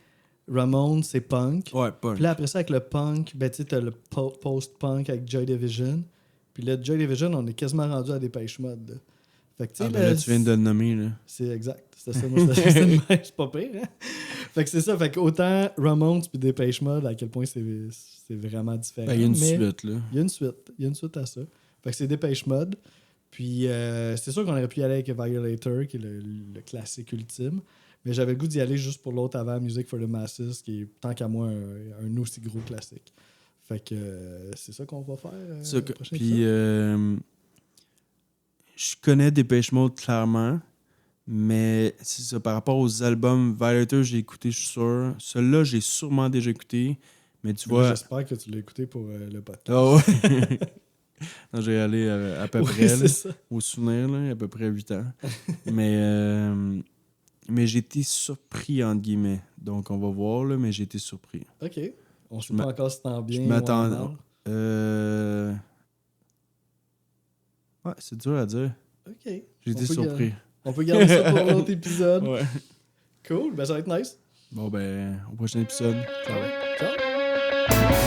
Ramones, c'est punk. Ouais, pas. Puis là, après ça, avec le punk, ben, tu sais, t'as le post-punk avec Joy Division. Puis là, Joy Division, on est quasiment rendu à Dépêche Mode. Là. Fait que, tu sais, Là, tu viens de le nommer, là. c'est exact. C'était ça, moi, c'est pas pire, hein? Fait que c'est ça. Fait que autant Ramones puis Dépêche Mode, à quel point c'est vraiment différent. Ben, il y a une mais suite, là. Il y a une suite. Il y a une suite à ça. Fait que c'est Dépêche Mode. Puis c'est sûr qu'on aurait pu y aller avec Violator, qui est le classique ultime. Mais j'avais le goût d'y aller juste pour l'autre avant, Music for the Masses, qui est, tant qu'à moi, un aussi gros classique. Fait que c'est ça qu'on va faire. Ça, le prochain puis, épisode. je connais Dépêche Mode clairement, mais c'est ça, par rapport aux albums Violator, j'ai écouté, je suis sûr. Celui-là, j'ai sûrement déjà écouté, mais tu Mais là, vois. j'espère que tu l'as écouté pour le podcast. Ah ouais. Non, j'ai allé à peu Oui, près, là, c'est ça. au souvenir, là, à peu près 8 ans. mais j'ai été surpris, entre guillemets. Donc, on va voir, là, mais j'ai été surpris. OK. On sait Je pas encore si t'en bien. Je ou en m'attendais. mal. Ouais, c'est dur à dire. OK. J'ai On été peut surpris. On peut garder ça pour l'autre épisode. Ouais. Cool. Ben, ça va être nice. Bon, ben, au prochain épisode. Ciao. Ciao.